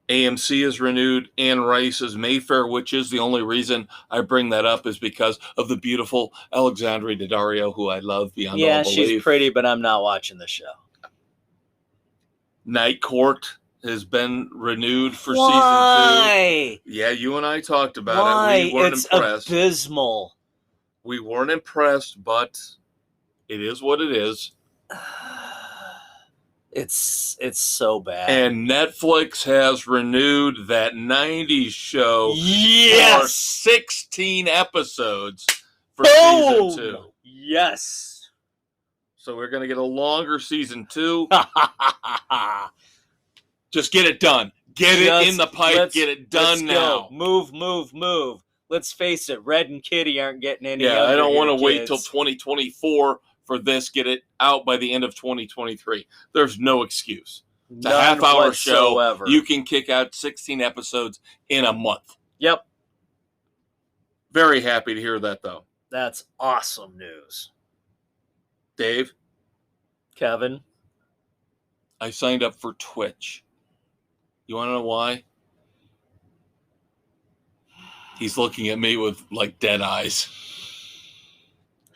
Speaker 1: AMC has renewed Anne Rice's Mayfair Witches. The only reason I bring that up is because of the beautiful Alexandria Daddario, who I love beyond all belief.
Speaker 2: Yeah, she's pretty, but I'm not watching the show.
Speaker 1: Night Court has been renewed for season 2. Yeah, you and I talked about it. We weren't impressed.
Speaker 2: It's abysmal.
Speaker 1: We weren't impressed, but it is what it is.
Speaker 2: It's so bad.
Speaker 1: And Netflix has renewed that 90s show for 16 episodes for season 2.
Speaker 2: Yes.
Speaker 1: So we're going to get a longer season 2. Just get it done. Get it in the pipe. Get it done now.
Speaker 2: Go. Move. Let's face it, Red and Kitty aren't getting any younger.
Speaker 1: I don't want to wait till 2024 for this. Get it out by the end of 2023. There's no excuse. It's a half-hour show. You can kick out 16 episodes in a month.
Speaker 2: Yep.
Speaker 1: Very happy to hear that, though.
Speaker 2: That's awesome news.
Speaker 1: Dave?
Speaker 2: Kevin?
Speaker 1: I signed up for Twitch. You want to know why? He's looking at me with, dead eyes.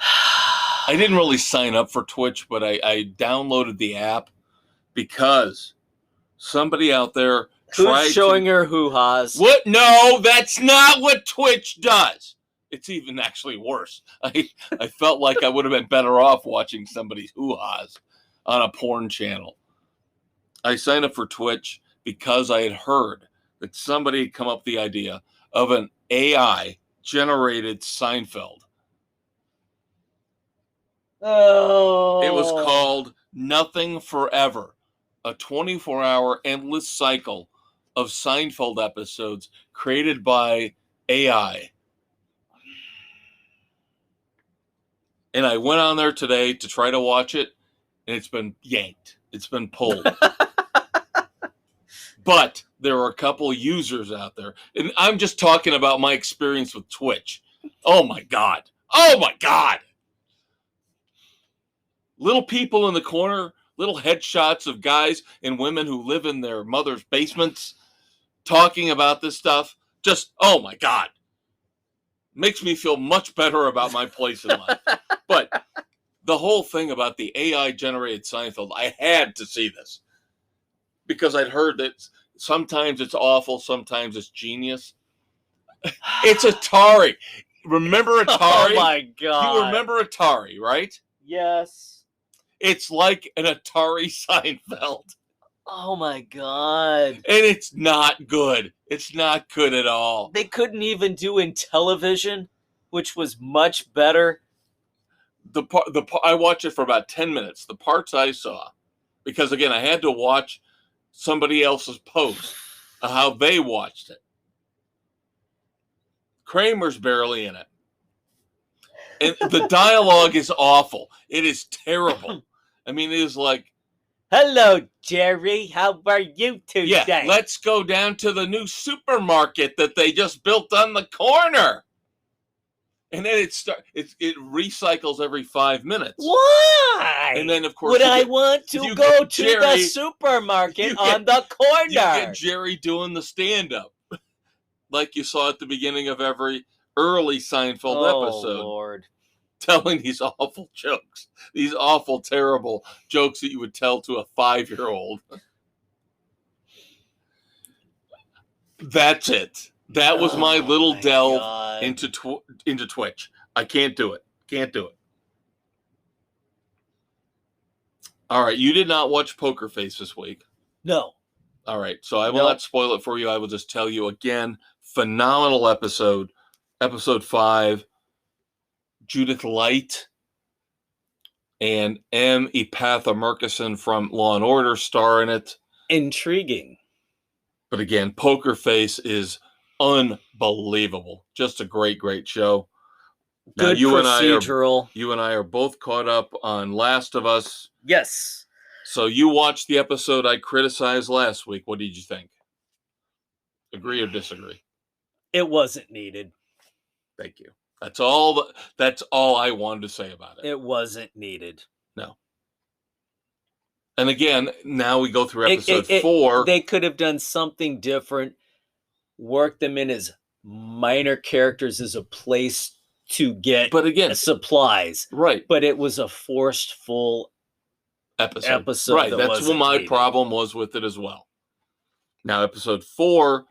Speaker 1: I didn't really sign up for Twitch, but I downloaded the app because somebody out there
Speaker 2: Who's showing her hoo-has?
Speaker 1: What? No, that's not what Twitch does. It's even actually worse. I felt like I would have been better off watching somebody's hoo-has on a porn channel. I signed up for Twitch because I had heard that somebody had come up with the idea of an AI-generated Seinfeld.
Speaker 2: Oh.
Speaker 1: It was called Nothing Forever, a 24-hour endless cycle of Seinfeld episodes created by AI. And I went on there today to try to watch it, and it's been yanked. It's been pulled. But there are a couple of users out there. And I'm just talking about my experience with Twitch. Oh, my God. Little people in the corner, little headshots of guys and women who live in their mother's basements talking about this stuff. Just, oh, my God. Makes me feel much better about my place in life. But the whole thing about the AI generated Seinfeld, I had to see this because I'd heard that sometimes it's awful, sometimes it's genius. It's Atari. Remember Atari?
Speaker 2: Oh my God.
Speaker 1: You remember Atari, right?
Speaker 2: Yes.
Speaker 1: It's like an Atari Seinfeld.
Speaker 2: Oh my God.
Speaker 1: And it's not good. It's not good at all.
Speaker 2: They couldn't even do in television, which was much better.
Speaker 1: I watched it for about 10 minutes. The parts I saw, because again, I had to watch somebody else's post of how they watched it. Kramer's barely in it. And the dialogue is awful. It is terrible. I mean, it is like,
Speaker 2: hello, Jerry. How are you today?
Speaker 1: yeah, let's go down to the new supermarket that they just built on the corner. And then it recycles every 5 minutes.
Speaker 2: Why?
Speaker 1: And then, of course,
Speaker 2: would I want to go to the supermarket on the corner?
Speaker 1: You get Jerry doing the stand-up, like you saw at the beginning of every early Seinfeld episode.
Speaker 2: Lord.
Speaker 1: Telling these awful jokes, these awful, terrible jokes that you would tell to a 5-year-old. That's it. That was my little delve into Twitch. I can't do it. Can't do it. All right. You did not watch Poker Face this week.
Speaker 2: No.
Speaker 1: All right. So I will not spoil it for you. I will just tell you again. Phenomenal episode. Episode 5. Judith Light and M. Epatha Murkison from Law and Order star in it.
Speaker 2: Intriguing.
Speaker 1: But again, Poker Face is unbelievable. Just a great, great show. Now,
Speaker 2: Good procedural.
Speaker 1: You and I are both caught up on Last of Us.
Speaker 2: Yes.
Speaker 1: So you watched the episode I criticized last week. What did you think? Agree or disagree?
Speaker 2: It wasn't needed.
Speaker 1: Thank you. That's all I wanted to say about it.
Speaker 2: It wasn't needed.
Speaker 1: No. And again, now we go through episode 4.
Speaker 2: They could have done something different, worked them in as minor characters as a place to get supplies.
Speaker 1: Right.
Speaker 2: But it was a forced full episode.
Speaker 1: Right. That's what my problem was with it as well. Now, episode 4,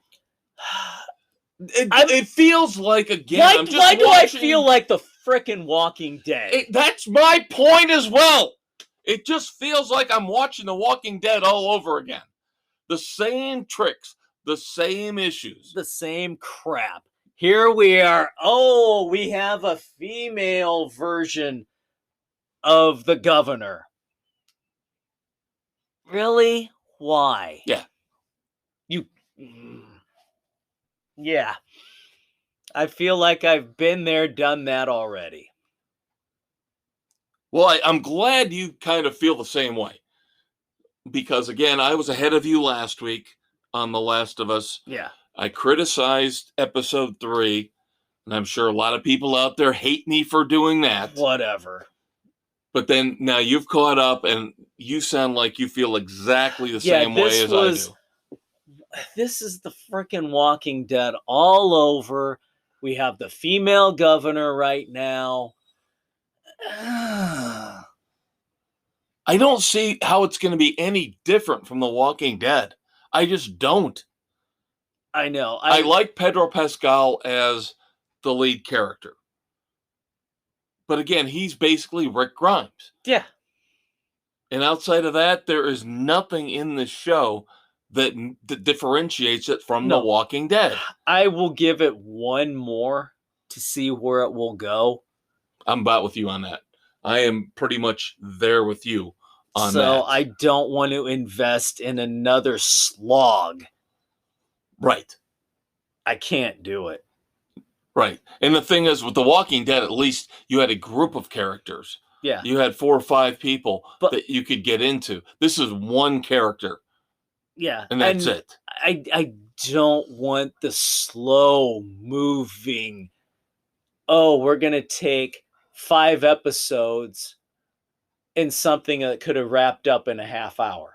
Speaker 1: it feels like, again,
Speaker 2: why do I feel like the frickin' Walking Dead?
Speaker 1: That's my point as well. It just feels like I'm watching The Walking Dead all over again. The same tricks, the same issues.
Speaker 2: The same crap. Here we are. Oh, we have a female version of the governor. Really? Why?
Speaker 1: Yeah.
Speaker 2: Yeah. I feel like I've been there, done that already.
Speaker 1: Well, I'm glad you kind of feel the same way. Because, again, I was ahead of you last week on The Last of Us.
Speaker 2: Yeah.
Speaker 1: I criticized episode 3, and I'm sure a lot of people out there hate me for doing that.
Speaker 2: Whatever.
Speaker 1: But then now you've caught up, and you sound like you feel exactly the same way as I do.
Speaker 2: This is the freaking Walking Dead all over. We have the female governor right now.
Speaker 1: I don't see how it's going to be any different from The Walking Dead. I just don't.
Speaker 2: I know.
Speaker 1: I like Pedro Pascal as the lead character. But again, he's basically Rick Grimes.
Speaker 2: Yeah.
Speaker 1: And outside of that, there is nothing in this show that differentiates it from The Walking Dead. I
Speaker 2: will give it one more to see where it will go.
Speaker 1: I'm about with you on that. I am pretty much there with you on that.
Speaker 2: So I don't want to invest in another slog.
Speaker 1: Right.
Speaker 2: I can't do it.
Speaker 1: Right. And the thing is, with The Walking Dead, at least you had a group of characters.
Speaker 2: Yeah.
Speaker 1: You had 4 or 5 people that you could get into. This is one character.
Speaker 2: Yeah.
Speaker 1: And that's it.
Speaker 2: I don't want the slow moving, we're going to take 5 episodes in something that could have wrapped up in a half hour.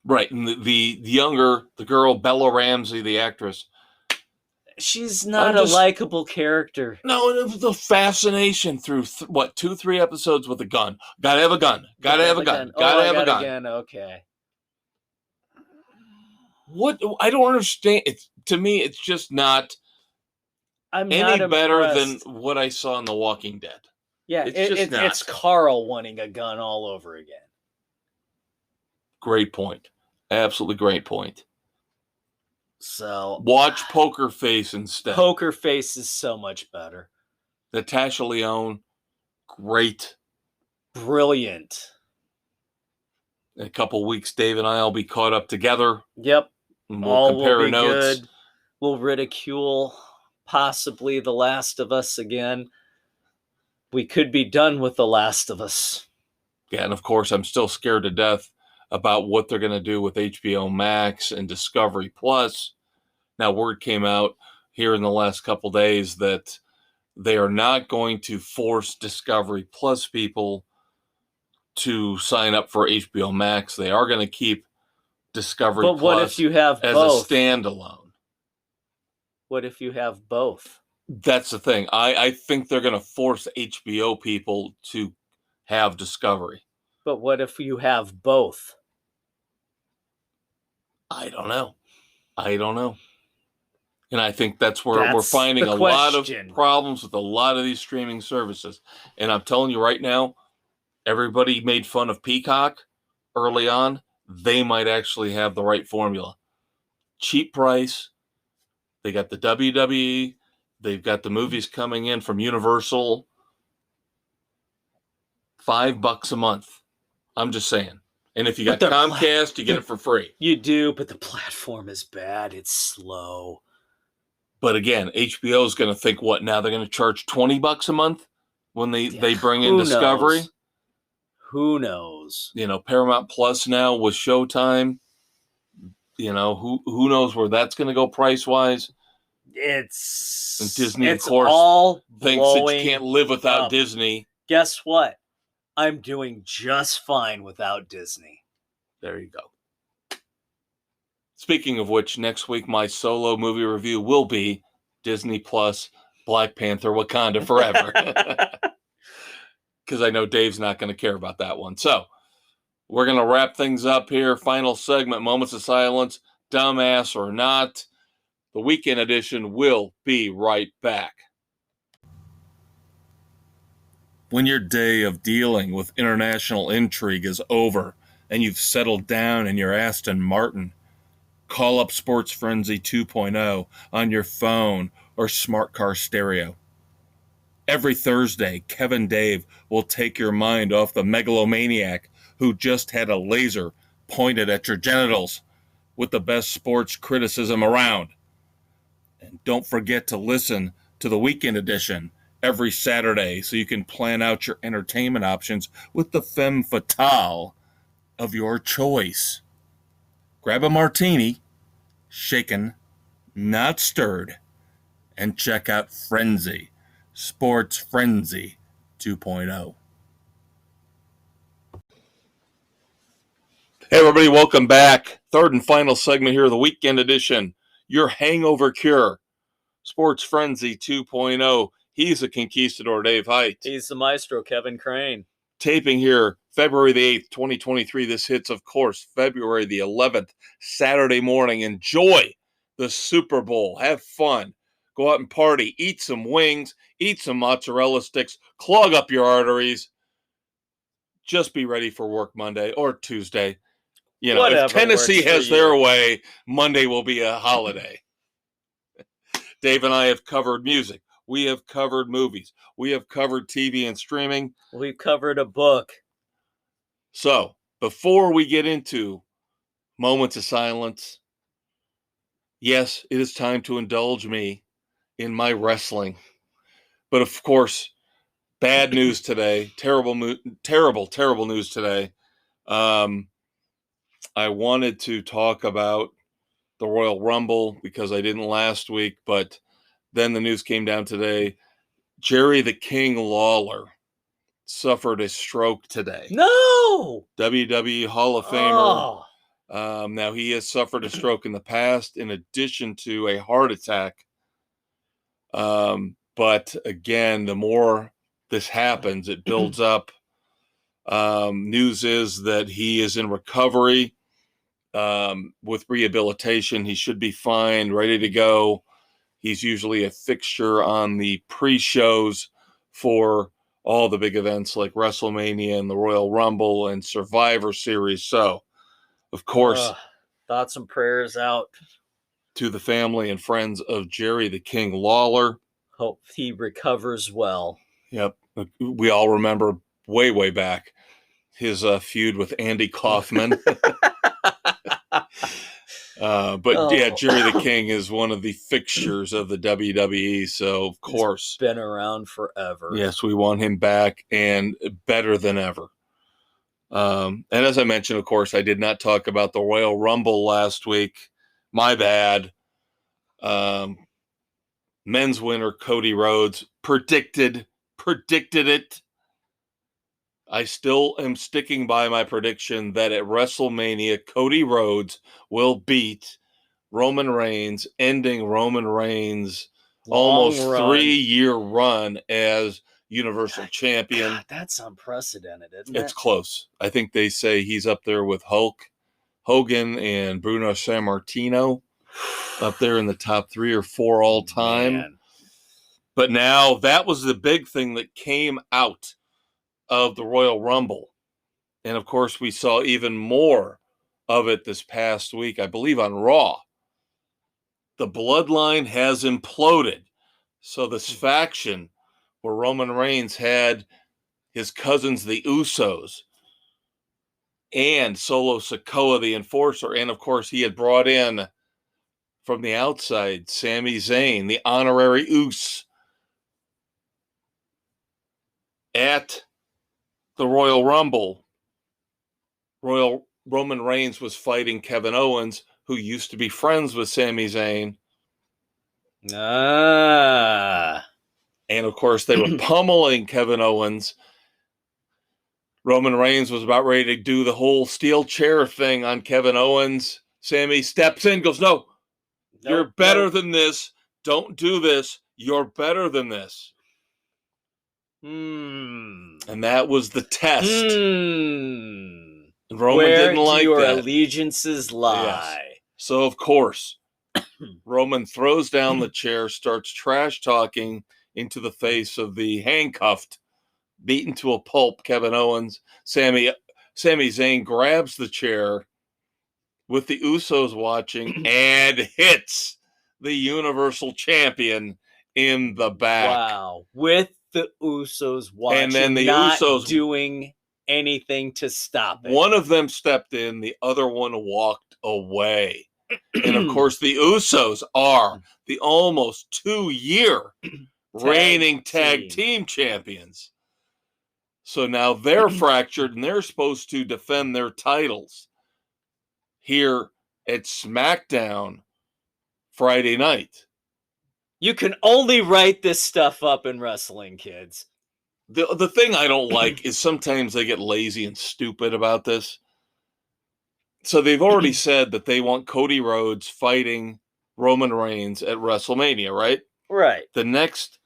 Speaker 1: Right. And the girl, Bella Ramsey, the actress,
Speaker 2: She's not a likable character.
Speaker 1: No, it was the fascination through 2-3 episodes with a gun. Gotta have a gun. Gotta have a gun. Gotta have a gun.
Speaker 2: Okay.
Speaker 1: What? I don't understand. To me, it's just not any better than what I saw in The Walking Dead.
Speaker 2: Yeah, it's Carl wanting a gun all over again.
Speaker 1: Great point. Absolutely great point.
Speaker 2: So
Speaker 1: watch Poker Face instead.
Speaker 2: Poker Face is so much better.
Speaker 1: Natasha Lyonne, great.
Speaker 2: Brilliant.
Speaker 1: In a couple weeks, Dave and I will be caught up together.
Speaker 2: Yep.
Speaker 1: And we'll compare notes.
Speaker 2: Good. We'll ridicule possibly The Last of Us again. We could be done with The Last of Us.
Speaker 1: Yeah, and of course, I'm still scared to death about what they're going to do with HBO Max and Discovery Plus. Now, word came out here in the last couple days that they are not going to force Discovery Plus people to sign up for HBO Max. They are going to keep Discovery Plus
Speaker 2: what if you have
Speaker 1: as
Speaker 2: both?
Speaker 1: A standalone.
Speaker 2: What if you have both?
Speaker 1: That's the thing. I think they're going to force HBO people to have Discovery.
Speaker 2: But what if you have both?
Speaker 1: I don't know. And I think that's where we're finding a lot of problems with a lot of these streaming services. And I'm telling you right now, everybody made fun of Peacock early on. They might actually have the right formula. Cheap price. They got the WWE. They've got the movies coming in from Universal. $5 a month. I'm just saying. And if you got Comcast, you get it for free.
Speaker 2: You do, but the platform is bad. It's slow.
Speaker 1: But again, HBO is going to think, what, now they're going to charge $20 a month when they bring in Discovery?
Speaker 2: Who knows?
Speaker 1: Paramount Plus now with Showtime. Who knows where that's going to go price-wise?
Speaker 2: And
Speaker 1: Disney, of course, thinks that you can't live without Disney.
Speaker 2: Guess what? I'm doing just fine without Disney.
Speaker 1: There you go. Speaking of which, next week my solo movie review will be Disney Plus Black Panther Wakanda Forever. Because I know Dave's not going to care about that one. So we're going to wrap things up here. Final segment, Moments of Silence, Dumbass or Not. The weekend edition will be right back. When your day of dealing with international intrigue is over and you've settled down in your Aston Martin, call up Sports Frenzy 2.0 on your phone or smart car stereo. Every Thursday, Kev Dave will take your mind off the megalomaniac who just had a laser pointed at your genitals with the best sports criticism around. And don't forget to listen to the weekend edition every Saturday so you can plan out your entertainment options with the femme fatale of your choice. Grab a martini, shaken, not stirred, and check out Frenzy, Sports Frenzy 2.0. Hey everybody, welcome back. Third and final segment here of the weekend edition. Your hangover cure, Sports Frenzy 2.0. He's a conquistador, Dave Height.
Speaker 2: He's the maestro, Kevin Crane.
Speaker 1: Taping here, February the 8th, 2023. This hits, of course, February the 11th, Saturday morning. Enjoy the Super Bowl. Have fun. Go out and party. Eat some wings. Eat some mozzarella sticks. Clog up your arteries. Just be ready for work Monday or Tuesday. If Tennessee has their way, Monday will be a holiday. Dave and I have covered music. We have covered movies. We have covered TV and streaming.
Speaker 2: We've covered a book.
Speaker 1: So, before we get into Moments of Silence, yes, it is time to indulge me in my wrestling. But of course, bad news today. Terrible news today. I wanted to talk about the Royal Rumble because I didn't last week, but then the news came down today. Jerry the King Lawler suffered a stroke today.
Speaker 2: No!
Speaker 1: WWE Hall of Famer. Now, he has suffered a stroke in the past in addition to a heart attack But again, the more this happens, it builds up. News is that he is in recovery with rehabilitation. He should be fine, ready to go. He's usually a fixture on the pre-shows for all the big events like WrestleMania and the Royal Rumble and Survivor Series. So, of course,
Speaker 2: thoughts and prayers out
Speaker 1: to the family and friends of Jerry the King Lawler.
Speaker 2: Hope he recovers well.
Speaker 1: Yep. We all remember way, way back his feud with Andy Kaufman. Yeah, Jerry the King is one of the fixtures of the WWE. So, of course.
Speaker 2: He's been around forever.
Speaker 1: Yes, we want him back and better than ever. And as I mentioned, of course, I did not talk about the Royal Rumble last week. My bad. Men's winner, Cody Rhodes, predicted it. I still am sticking by my prediction that at WrestleMania, Cody Rhodes will beat Roman Reigns, ending Roman Reigns' almost 3-year run as Universal Champion.
Speaker 2: God, that's unprecedented, isn't it?
Speaker 1: It's close. I think they say he's up there with Hulk Hogan and Bruno Sammartino, up there in the top 3 or 4 all time. Man. But now that was the big thing that came out of the Royal Rumble. And of course, we saw even more of it this past week, I believe on Raw. The bloodline has imploded. So this faction where Roman Reigns had his cousins, the Usos, and Solo Sikoa, the Enforcer, and of course he had brought in from the outside Sami Zayn, the honorary Us, at the Royal Rumble. Roman Reigns was fighting Kevin Owens, who used to be friends with Sami Zayn. And of course, they were pummeling Kevin Owens. Roman Reigns was about ready to do the whole steel chair thing on Kevin Owens. Sami steps in, goes, no, you're better than this. Don't do this. You're better than this. And that was the test. And Roman didn't like that.
Speaker 2: Where do your allegiances lie?
Speaker 1: Yes. So, of course, Roman throws down the chair, starts trash talking into the face of the handcuffed, beaten to a pulp Kevin Owens. Sami Zayn grabs the chair with the Usos watching and hits the Universal Champion in the back.
Speaker 2: Wow. With the Usos watching,
Speaker 1: and then the
Speaker 2: not
Speaker 1: Usos
Speaker 2: doing anything to stop it.
Speaker 1: One of them stepped in, the other one walked away. And of course, the Usos are the almost 2-year reigning tag team champions. So now they're fractured and they're supposed to defend their titles here at SmackDown Friday night.
Speaker 2: You can only write this stuff up in wrestling, kids.
Speaker 1: The thing I don't like is sometimes they get lazy and stupid about this. So they've already said that they want Cody Rhodes fighting Roman Reigns at WrestleMania, right?
Speaker 2: Right.
Speaker 1: The next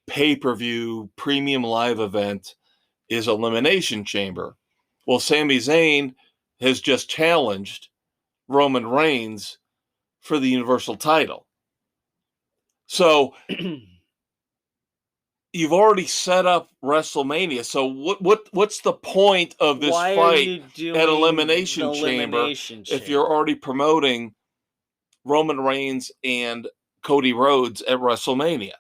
Speaker 1: pay-per-view premium live event is Elimination Chamber. Well, Sami Zayn has just challenged Roman Reigns for the Universal title. So you've already set up WrestleMania. So what's the point of this fight at Elimination Chamber if you're already promoting Roman Reigns and Cody Rhodes at WrestleMania?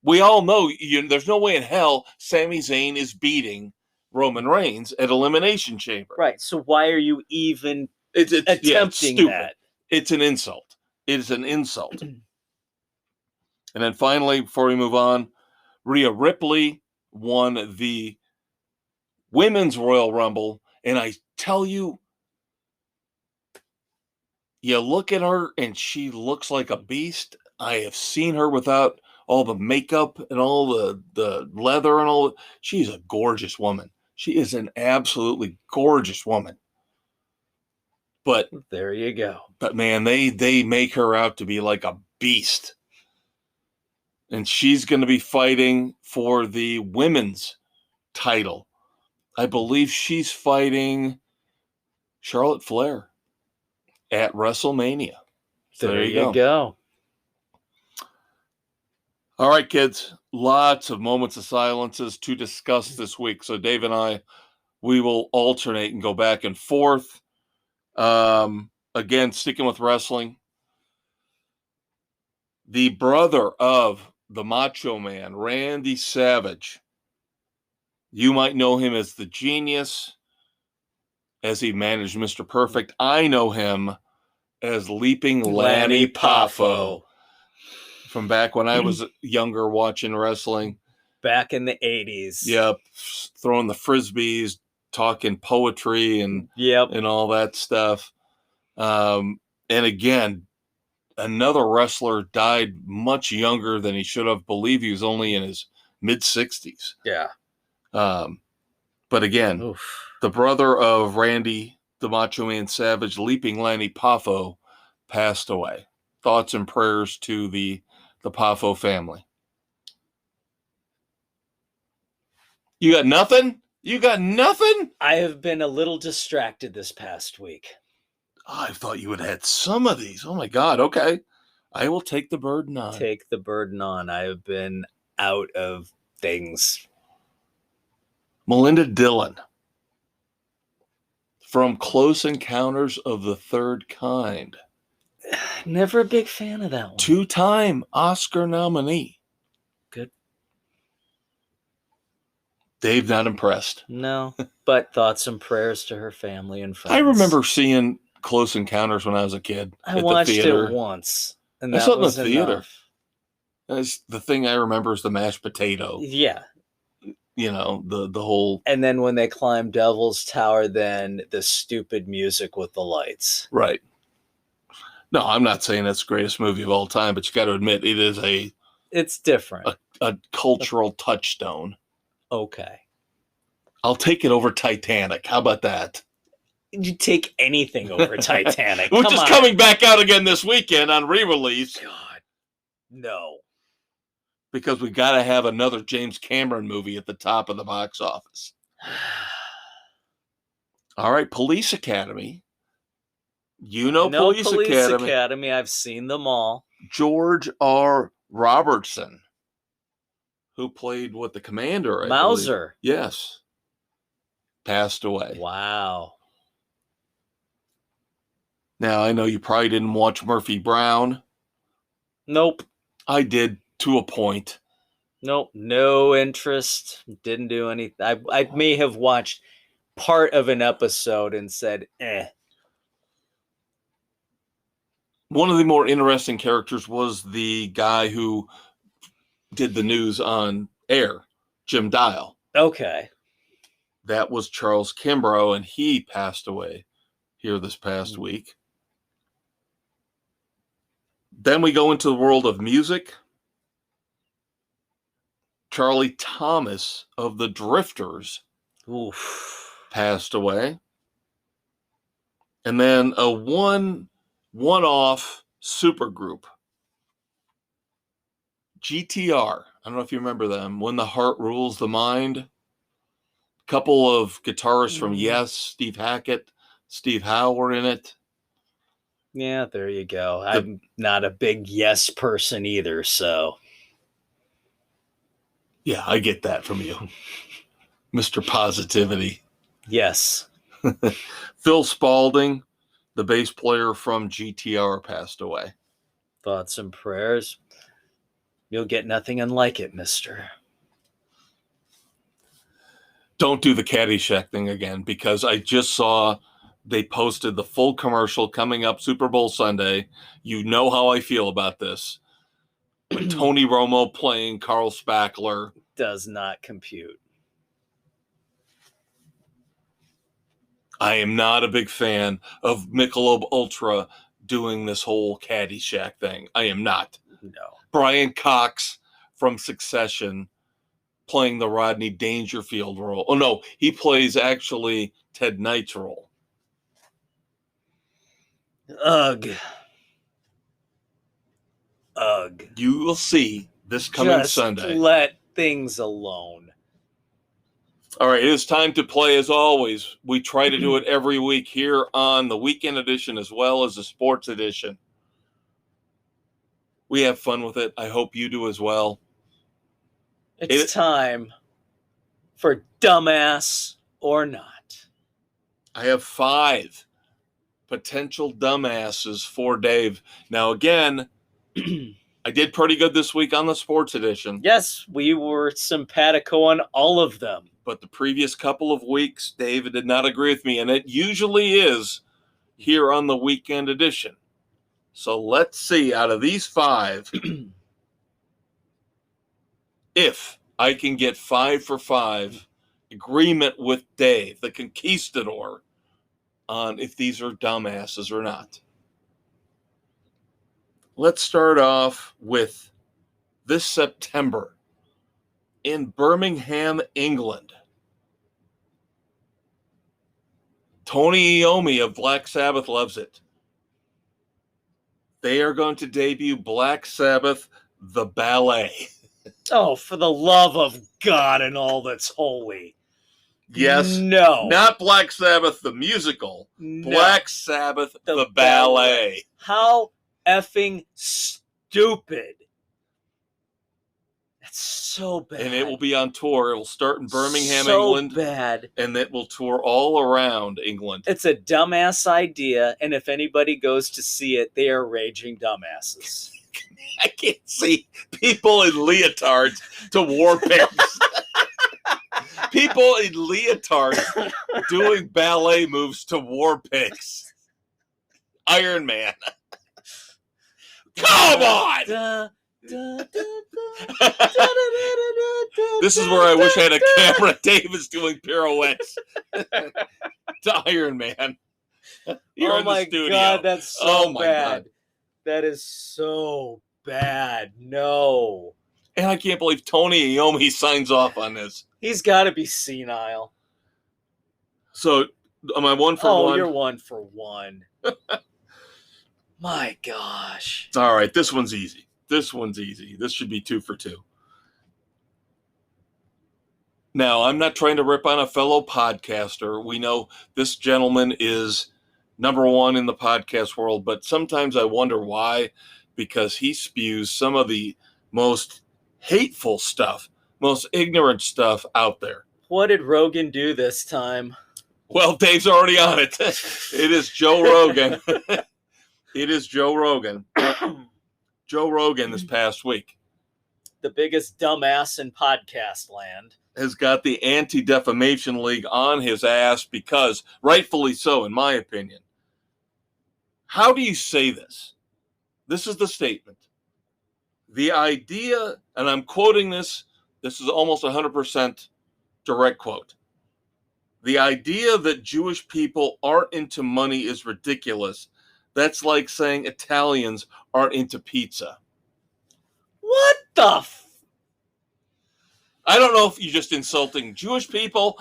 Speaker 1: We all know there's no way in hell Sami Zayn is beating Roman Reigns at Elimination Chamber.
Speaker 2: Right. So why are you even attempting that?
Speaker 1: It's an insult. It is an insult. And then finally, before we move on, Rhea Ripley won the Women's Royal Rumble. And I tell you, you look at her and she looks like a beast. I have seen her without all the makeup and all the leather and all. She's a gorgeous woman. She is an absolutely gorgeous woman. But
Speaker 2: there you go.
Speaker 1: But man, they make her out to be like a beast. and she's going to be fighting for the women's title. I believe she's fighting Charlotte Flair at WrestleMania. So there you
Speaker 2: go.
Speaker 1: All right, kids. Lots of moments of silences to discuss this week. So Dave and I, we will alternate and go back and forth. Again, sticking with wrestling. The brother of the Macho Man, Randy Savage. You might know him as the Genius, as he managed Mr. Perfect. I know him as Leaping Lanny Poffo. From back when I was younger watching wrestling.
Speaker 2: Back in the 80s.
Speaker 1: Yep. Throwing the frisbees, talking poetry and all that stuff. And again, another wrestler died much younger than he should have. Believe he was only in his mid-60s.
Speaker 2: Yeah.
Speaker 1: But again, the brother of Randy, the Macho Man Savage, Leaping Lanny Poffo, passed away. Thoughts and prayers to the Poffo family. You got nothing? You got nothing?
Speaker 2: I have been a little distracted this past week.
Speaker 1: I thought you would have had some of these. Oh my God. Okay. I will take the burden on.
Speaker 2: Take the burden on. I have been out of things.
Speaker 1: Melinda Dillon from Close Encounters of the Third Kind.
Speaker 2: Never a big fan of that one.
Speaker 1: 2-time Oscar nominee.
Speaker 2: Good.
Speaker 1: Dave, not impressed.
Speaker 2: No, but thoughts and prayers to her family and friends.
Speaker 1: I remember seeing Close Encounters when I was a kid.
Speaker 2: I watched it once. And
Speaker 1: I
Speaker 2: that
Speaker 1: saw it in the
Speaker 2: was
Speaker 1: theater.
Speaker 2: enough.
Speaker 1: That's the thing I remember is the mashed potato.
Speaker 2: Yeah.
Speaker 1: You know, the whole...
Speaker 2: And then when they climb Devil's Tower, then the stupid music with the lights.
Speaker 1: Right. No, I'm not saying that's the greatest movie of all time, but you got to admit it is
Speaker 2: it's different.
Speaker 1: A cultural touchstone.
Speaker 2: Okay.
Speaker 1: I'll take it over Titanic. How about that?
Speaker 2: You take anything over Titanic.
Speaker 1: Which is coming back out again this weekend on re-release.
Speaker 2: God. No.
Speaker 1: Because we got to have another James Cameron movie at the top of the box office. All right, Police Academy. You know Police
Speaker 2: Academy. I've seen them all.
Speaker 1: George R. Robertson, who played the commander, I
Speaker 2: Mauser.
Speaker 1: believe. Yes. Passed away.
Speaker 2: Wow.
Speaker 1: Now, I know you probably didn't watch Murphy Brown.
Speaker 2: Nope.
Speaker 1: I did to a point.
Speaker 2: Nope. No interest. Didn't do anything. I may have watched part of an episode and said, eh.
Speaker 1: One of the more interesting characters was the guy who did the news on air, Jim Dial.
Speaker 2: Okay.
Speaker 1: That was Charles Kimbrough, and he passed away here this past week. Then we go into the world of music. Charlie Thomas of the Drifters passed away. And then a one-off supergroup, GTR. I don't know if you remember them. When the Heart Rules the Mind. A couple of guitarists from Yes, Steve Hackett, Steve Howe were in it.
Speaker 2: Yeah, there you go. I'm not a big Yes person either, so.
Speaker 1: Yeah, I get that from you. Mr. Positivity.
Speaker 2: Yes.
Speaker 1: Phil Spalding, the bass player from GTR, passed away.
Speaker 2: Thoughts and prayers. You'll get nothing unlike it, mister.
Speaker 1: Don't do the Caddyshack thing again, because I just saw they posted the full commercial coming up Super Bowl Sunday. You know how I feel about this. With Tony Romo playing Carl Spackler.
Speaker 2: Does not compute.
Speaker 1: I am not a big fan of Michelob Ultra doing this whole Caddyshack thing. I am not.
Speaker 2: No.
Speaker 1: Brian Cox from Succession playing the Rodney Dangerfield role. Oh, no, he plays actually Ted Knight's role.
Speaker 2: Ugh. Ugh.
Speaker 1: You will see this coming
Speaker 2: Just
Speaker 1: Sunday.
Speaker 2: let things alone.
Speaker 1: All right, it is time to play as always. We try to do it every week here on the weekend edition as well as the sports edition. We have fun with it. I hope you do as well.
Speaker 2: It's time for Dumbass or Not.
Speaker 1: I have 5 potential dumbasses for Dave. Now, again, I did pretty good this week on the sports edition.
Speaker 2: Yes, we were simpatico on all of them.
Speaker 1: But the previous couple of weeks, David did not agree with me, and it usually is here on the weekend edition. So let's see, out of these 5, if I can get 5 for 5 agreement with Dave, the conquistador, on if these are dumbasses or not. Let's start off with this September in Birmingham, England. Tony Iommi of Black Sabbath loves it. They are going to debut Black Sabbath, the Ballet.
Speaker 2: Oh, for the love of God and all that's holy.
Speaker 1: Yes.
Speaker 2: No.
Speaker 1: Not Black Sabbath, the musical.
Speaker 2: No.
Speaker 1: Black Sabbath, the ballet.
Speaker 2: How effing stupid. That's so bad.
Speaker 1: And it will be on tour. It will start in Birmingham,
Speaker 2: so
Speaker 1: England.
Speaker 2: Bad.
Speaker 1: And it will tour all around England.
Speaker 2: It's a dumbass idea, and if anybody goes to see it, they are raging dumbasses.
Speaker 1: I can't see people in leotards to war pigs. People in leotards doing ballet moves to war pigs. Iron Man. Come on! This is where I wish I had a camera. Dave is doing pirouettes to Iron Man. Here
Speaker 2: oh
Speaker 1: in
Speaker 2: my
Speaker 1: the studio.
Speaker 2: God, that's so
Speaker 1: my
Speaker 2: bad.
Speaker 1: God.
Speaker 2: That is so bad. No.
Speaker 1: And I can't believe Tony Iommi signs off on this.
Speaker 2: He's got to be senile.
Speaker 1: So, am I 1 for 1?
Speaker 2: Oh, you're 1 for 1. My gosh.
Speaker 1: All right, this one's easy. This should be 2 for 2. Now, I'm not trying to rip on a fellow podcaster. We know this gentleman is number 1 in the podcast world, but sometimes I wonder why, because he spews some of the most hateful stuff, most ignorant stuff out there.
Speaker 2: What did Rogan do this time?
Speaker 1: Well, Dave's already on it. It is Joe Rogan. It is Joe Rogan. Joe Rogan this past week.
Speaker 2: The biggest dumbass in podcast land.
Speaker 1: Has got the Anti-Defamation League on his ass because, rightfully so, in my opinion. How do you say this? This is the statement. The idea, and I'm quoting this is almost 100% direct quote. The idea that Jewish people aren't into money is ridiculous. That's like saying Italians aren't into pizza.
Speaker 2: What the
Speaker 1: I don't know if you're just insulting Jewish people,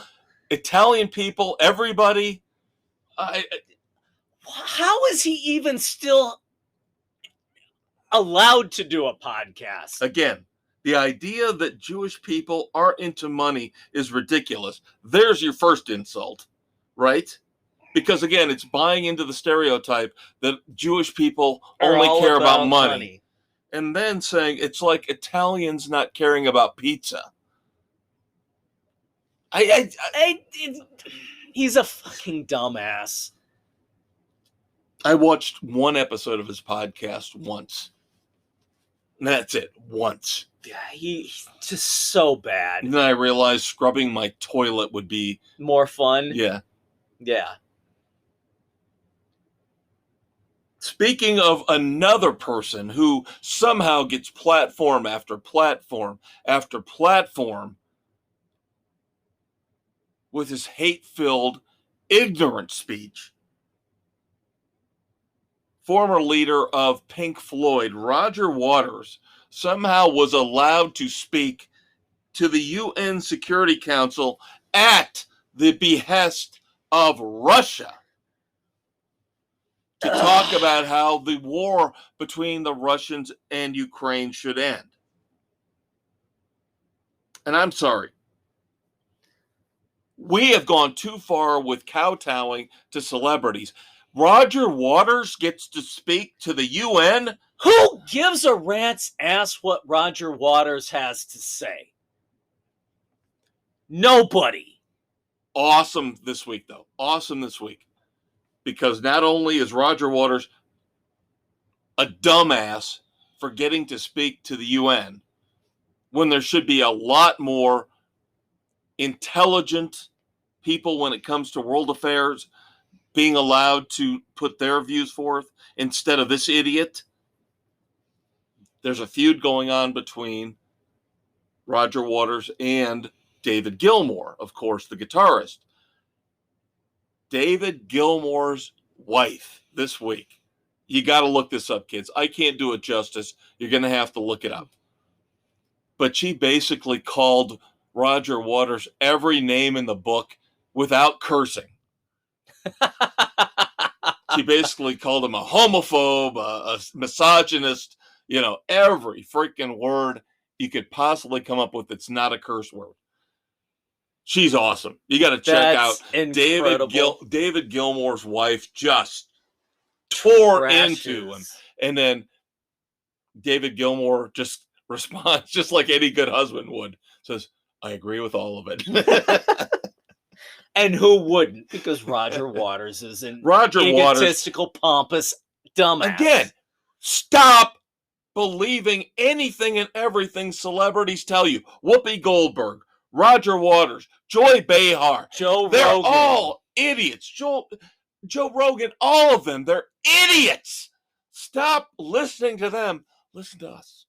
Speaker 1: Italian people, everybody.
Speaker 2: How is he even still allowed to do a podcast?
Speaker 1: Again, the idea that Jewish people aren't into money is ridiculous. There's your first insult, right? Because again, it's buying into the stereotype that Jewish people only care about money. And then saying it's like Italians not caring about pizza.
Speaker 2: He's a fucking dumbass.
Speaker 1: I watched 1 episode of his podcast once. And that's it, once.
Speaker 2: Yeah, he's just so bad.
Speaker 1: And then I realized scrubbing my toilet would be
Speaker 2: more fun.
Speaker 1: Yeah.
Speaker 2: Yeah.
Speaker 1: Speaking of another person who somehow gets platform after platform after platform with his hate-filled, ignorant speech, former leader of Pink Floyd, Roger Waters, somehow was allowed to speak to the UN Security Council at the behest of Russia to talk about how the war between the Russians and Ukraine should end. And I'm sorry. We have gone too far with kowtowing to celebrities. Roger Waters gets to speak to the UN?
Speaker 2: Who gives a rat's ass what Roger Waters has to say? Nobody.
Speaker 1: Awesome this week, though. Awesome this week. Because not only is Roger Waters a dumbass for getting to speak to the UN, when there should be a lot more intelligent people when it comes to world affairs being allowed to put their views forth instead of this idiot. There's a feud going on between Roger Waters and David Gilmour, of course, the guitarist. David Gilmour's wife this week. You got to look this up, kids. I can't do it justice. You're going to have to look it up. But she basically called Roger Waters every name in the book without cursing. She basically called him a homophobe, a misogynist, every freaking word you could possibly come up with that's not a curse word. She's awesome. You got to check out David Gilmour's wife just tore into him. And then David Gilmour just responds just like any good husband would. Says, I agree with all of it.
Speaker 2: And who wouldn't? Because Roger Waters is an egotistical, pompous dumbass.
Speaker 1: Again, stop believing anything and everything celebrities tell you. Whoopi Goldberg, Roger Waters, Joy Behar. They're all idiots. Joe Rogan, all of them. They're idiots. Stop listening to them. Listen to us.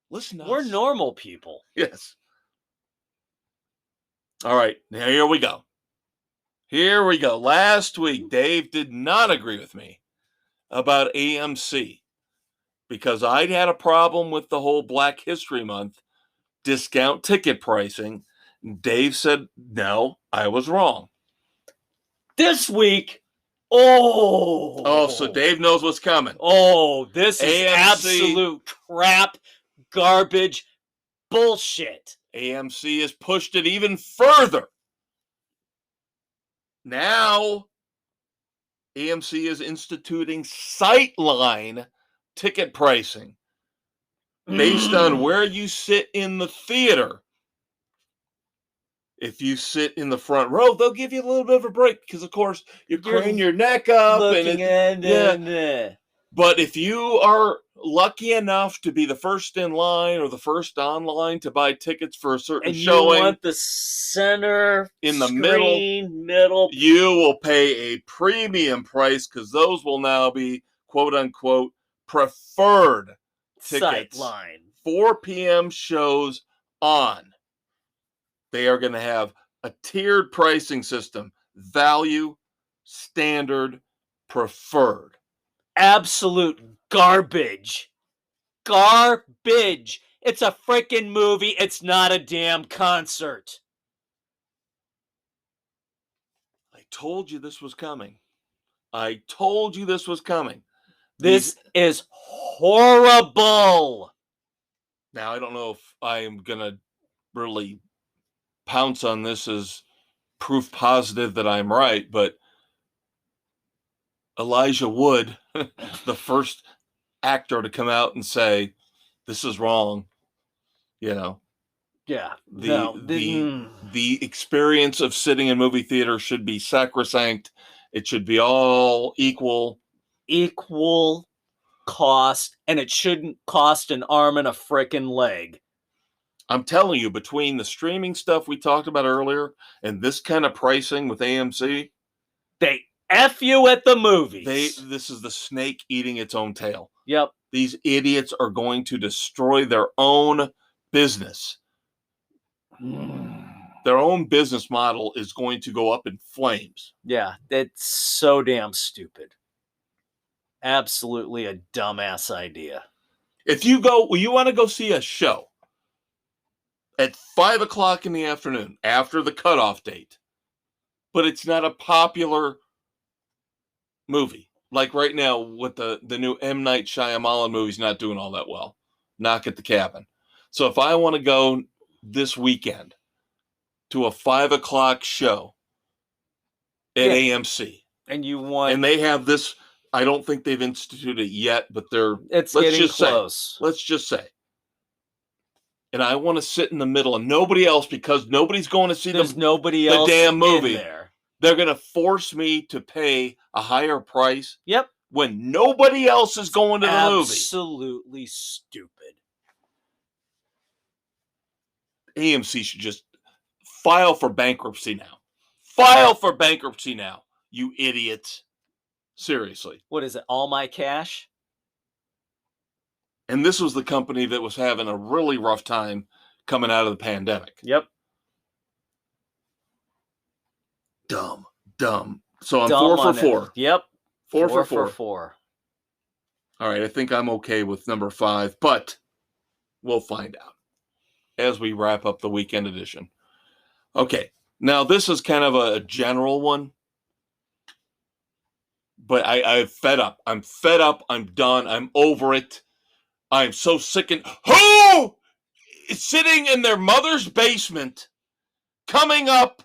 Speaker 2: We're normal people.
Speaker 1: Yes. All right, now here we go. Last week, Dave did not agree with me about AMC because I'd had a problem with the whole Black History Month discount ticket pricing. Dave said, no, I was wrong.
Speaker 2: This week,
Speaker 1: so Dave knows what's coming.
Speaker 2: This is AMC, absolute crap, garbage, bullshit.
Speaker 1: AMC has pushed it even further. Now, AMC is instituting sightline ticket pricing based on where you sit in the theater. If you sit in the front row, they'll give you a little bit of a break because, of course, you're craning your neck up. But if you are lucky enough to be the first in line or the first online to buy tickets for a certain showing,
Speaker 2: you want the center
Speaker 1: in the middle, you will pay a premium price because those will now be quote unquote preferred tickets.
Speaker 2: Sightline.
Speaker 1: 4 p.m. shows on. They are going to have a tiered pricing system: value, standard, preferred.
Speaker 2: Absolute garbage. Garbage. It's a freaking movie. It's not a damn concert.
Speaker 1: I told you this was coming.
Speaker 2: This is horrible.
Speaker 1: Now, I don't know if I am going to really pounce on this as proof positive that I'm right, but Elijah Wood, the first actor to come out and say, this is wrong,
Speaker 2: Yeah.
Speaker 1: The experience of sitting in movie theater should be sacrosanct. It should be all equal
Speaker 2: cost, and it shouldn't cost an arm and a frickin' leg.
Speaker 1: I'm telling you, between the streaming stuff we talked about earlier and this kind of pricing with AMC,
Speaker 2: they F you at the movies.
Speaker 1: This is the snake eating its own tail.
Speaker 2: Yep.
Speaker 1: These idiots are going to destroy their own business. Their own business model is going to go up in flames.
Speaker 2: Yeah, that's so damn stupid. Absolutely a dumbass idea.
Speaker 1: If you want to go see a show at 5 o'clock in the afternoon after the cutoff date, but it's not a popular movie. Like right now with the new M. Night Shyamalan movie's not doing all that well. Knock at the Cabin. So if I want to go this weekend to a 5 o'clock show at AMC.
Speaker 2: And you want...
Speaker 1: And they have this, I don't think they've instituted it yet, but
Speaker 2: it's getting close.
Speaker 1: Let's just say. And I want to sit in the middle and nobody else, because nobody's going to see the damn movie.
Speaker 2: There.
Speaker 1: They're going to force me to pay a higher price.
Speaker 2: Yep.
Speaker 1: When nobody else is going to the movie.
Speaker 2: Absolutely stupid.
Speaker 1: AMC should just file for bankruptcy now. File for bankruptcy now, you idiots. Seriously.
Speaker 2: What is it? All My Cash?
Speaker 1: And this was the company that was having a really rough time coming out of the pandemic.
Speaker 2: Yep.
Speaker 1: Dumb. So I'm 4 for 4.
Speaker 2: Yep.
Speaker 1: 4 for 4.
Speaker 2: 4.
Speaker 1: All right, I think I'm okay with number 5, but we'll find out as we wrap up the weekend edition. Okay, now this is kind of a general one, but I'm fed up. I'm fed up. I'm done. I'm over it. I'm so sick and... Who is sitting in their mother's basement coming up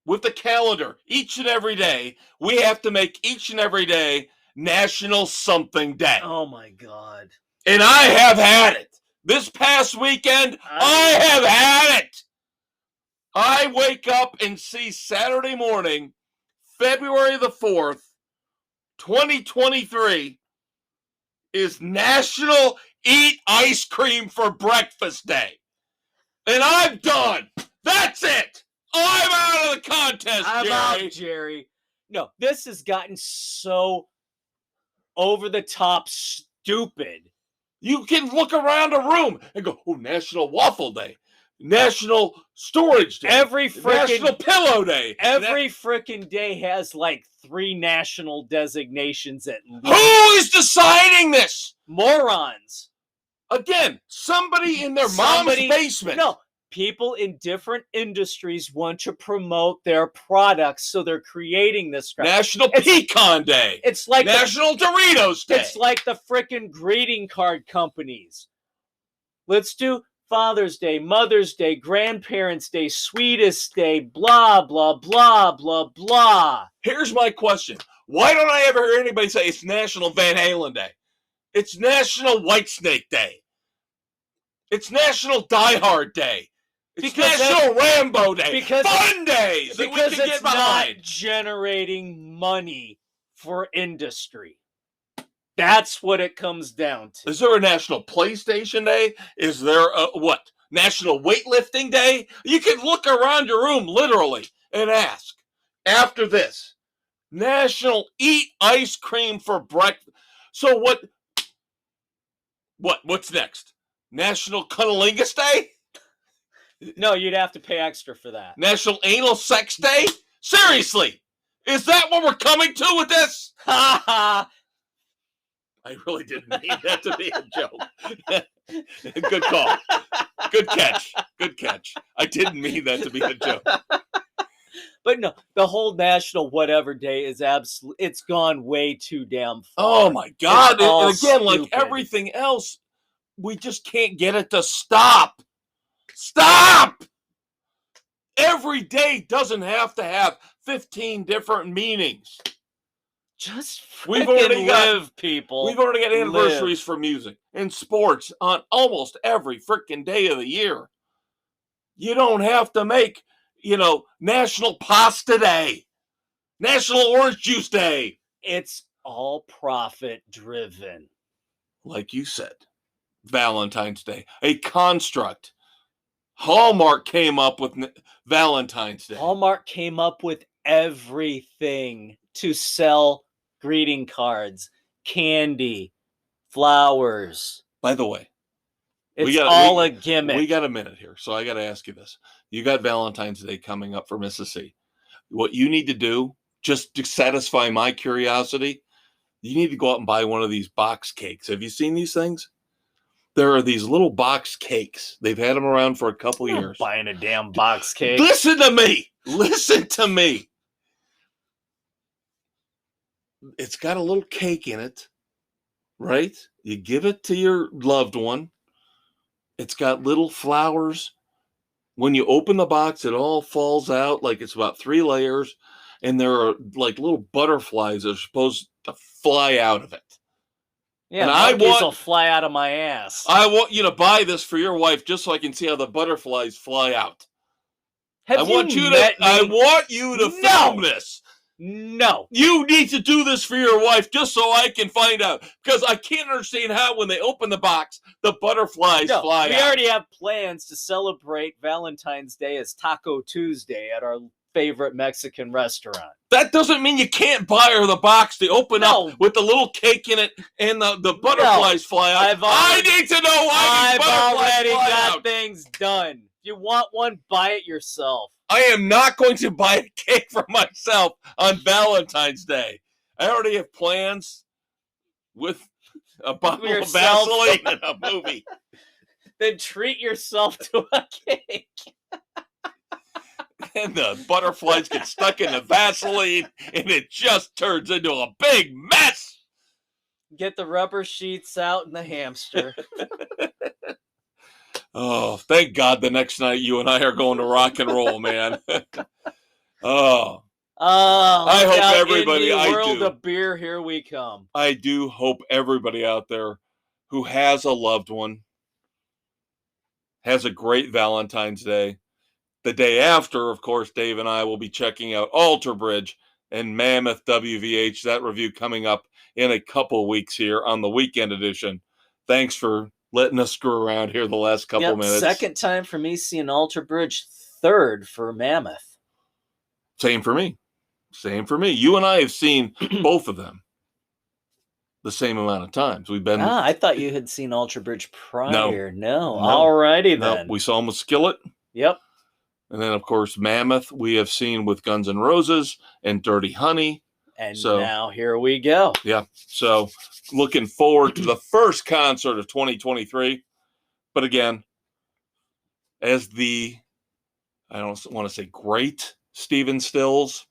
Speaker 1: with the calendar each and every day? We have to make each and every day National Something Day.
Speaker 2: Oh my God.
Speaker 1: And I have had it. This past weekend, I have had it. I wake up and see Saturday morning, February the 4th, 2023, is National Eat Ice Cream for Breakfast Day. And I'm done. That's it. I'm out of the contest, Jerry.
Speaker 2: I'm out, Jerry. No, this has gotten so over the top stupid.
Speaker 1: You can look around a room and go, oh, National Waffle Day, National Storage Day, National Pillow Day.
Speaker 2: Every freaking day has like 3 national designations at least.
Speaker 1: Who is deciding this?
Speaker 2: Morons.
Speaker 1: Again, somebody in their mom's basement.
Speaker 2: No, people in different industries want to promote their products, so they're creating this crap.
Speaker 1: National Pecan Day.
Speaker 2: It's like
Speaker 1: National Doritos Day.
Speaker 2: It's like the freaking greeting card companies. Let's do Father's Day, Mother's Day, Grandparents' Day, Sweetest Day, blah, blah, blah, blah, blah.
Speaker 1: Here's my question. Why don't I ever hear anybody say it's National Van Halen Day? It's National Whitesnake Day. It's National Die Hard Day. It's National Rambo Day. Fun days that we can get behind.
Speaker 2: Not generating money for industry. That's what it comes down to.
Speaker 1: Is there a National PlayStation Day? Is there a National Weightlifting Day? You can look around your room literally and ask. After this, National Eat Ice Cream for Breakfast. So what's next? National Cunnilingus Day?
Speaker 2: No, you'd have to pay extra for that.
Speaker 1: National Anal Sex Day? Seriously, is that what we're coming to with this? Ha ha! I really didn't mean that to be a joke. Good call. Good catch. Good catch. I didn't mean that to be a joke.
Speaker 2: But no, the whole National Whatever Day is it's gone way too damn far.
Speaker 1: Oh my God. And again,
Speaker 2: stupid.
Speaker 1: like everything else, we just can't get it to stop. Stop! Every day doesn't have to have 15 different meanings.
Speaker 2: Just live, people.
Speaker 1: We've already got anniversaries for music and sports on almost every freaking day of the year. You don't have to make, National Pasta Day, National Orange Juice Day.
Speaker 2: It's all profit driven.
Speaker 1: Like you said, Valentine's Day, a construct. Hallmark came up with Valentine's Day.
Speaker 2: Hallmark came up with everything to sell greeting cards, candy, flowers.
Speaker 1: By the way,
Speaker 2: it's all a gimmick.
Speaker 1: We got a minute here, so I got to ask you this. You got Valentine's Day coming up for Mississippi. What you need to do, just to satisfy my curiosity, you need to go out and buy one of these box cakes. Have you seen these things? There are these little box cakes. They've had them around for a couple years.
Speaker 2: Buying a damn box cake.
Speaker 1: Listen to me. Listen to me. It's got a little cake in it, right? You give it to your loved one. It's got little flowers when you open the box, it all falls out like it's about 3 layers, and there are like little butterflies that are supposed to fly out of it.
Speaker 2: Yeah,
Speaker 1: and
Speaker 2: monkeys will fly out of my ass.
Speaker 1: I want you to buy this for your wife just so I can see how the butterflies fly out. I want you to film this.
Speaker 2: No.
Speaker 1: You need to do this for your wife just so I can find out. Because I can't understand how when they open the box, the butterflies fly out.
Speaker 2: We already have plans to celebrate Valentine's Day as Taco Tuesday at our favorite Mexican restaurant.
Speaker 1: That doesn't mean you can't buy her the box to open up with the little cake in it and the butterflies fly out. I need to know why these butterflies
Speaker 2: already
Speaker 1: fly
Speaker 2: got
Speaker 1: out.
Speaker 2: things done. If you want one, buy it yourself.
Speaker 1: I am not going to buy a cake for myself on Valentine's Day. I already have plans with a bottle of Vaseline and a movie.
Speaker 2: Then treat yourself to a cake.
Speaker 1: And the butterflies get stuck in the Vaseline, and it just turns into a big mess.
Speaker 2: Get the rubber sheets out and the hamster.
Speaker 1: Oh, thank God the next night you and I are going to rock and roll, man. I hope everybody,
Speaker 2: world of beer, here we come.
Speaker 1: I do hope everybody out there who has a loved one has a great Valentine's Day. The day after, of course, Dave and I will be checking out Alter Bridge and Mammoth WVH. That review coming up in a couple weeks here on the weekend edition. Thanks for letting us screw around here the last couple minutes.
Speaker 2: Second time for me seeing Alter Bridge, third for Mammoth.
Speaker 1: Same for me. You and I have seen both of them the same amount of times. We've been.
Speaker 2: I thought you had seen Alter Bridge prior. No.
Speaker 1: No.
Speaker 2: Alrighty then.
Speaker 1: No. We saw him with Skillet.
Speaker 2: Yep.
Speaker 1: And then, of course, Mammoth we have seen with Guns N' Roses and Dirty Honey.
Speaker 2: And now here we go.
Speaker 1: Yeah. So looking forward to the first concert of 2023. But again, as I don't want to say great Stephen Stills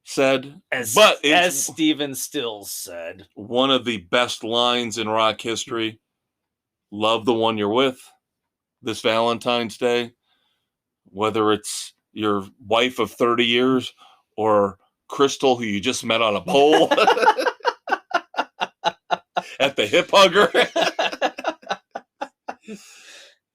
Speaker 1: said,
Speaker 2: as Stephen Stills said,
Speaker 1: one of the best lines in rock history. Love the one you're with this Valentine's Day, whether it's your wife of 30 years or Crystal, who you just met on a pole at the Hip Hugger.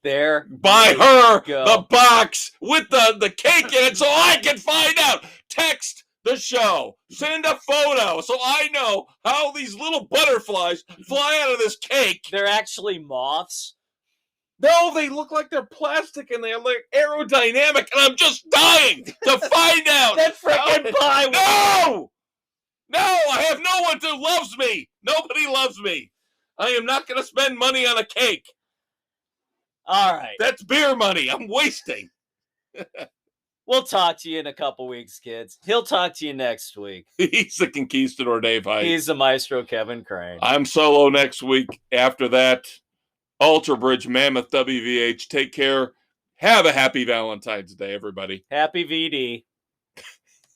Speaker 2: There.
Speaker 1: Buy her the box with the cake in it so I can find out. Text the show. Send a photo so I know how these little butterflies fly out of this cake.
Speaker 2: They're actually moths.
Speaker 1: No, they look like they're plastic and they're like aerodynamic, and I'm just dying to find out.
Speaker 2: That frickin' pie.
Speaker 1: No! I have no one who loves me. Nobody loves me. I am not going to spend money on a cake.
Speaker 2: All right.
Speaker 1: That's beer money. I'm wasting.
Speaker 2: We'll talk to you in a couple weeks, kids. He'll talk to you next week.
Speaker 1: He's the Conquistador Dave Height.
Speaker 2: He's the Maestro Kevin Crane.
Speaker 1: I'm solo next week. After that, Alter Bridge, Mammoth WVH. Take care. Have a happy Valentine's Day, everybody.
Speaker 2: Happy VD.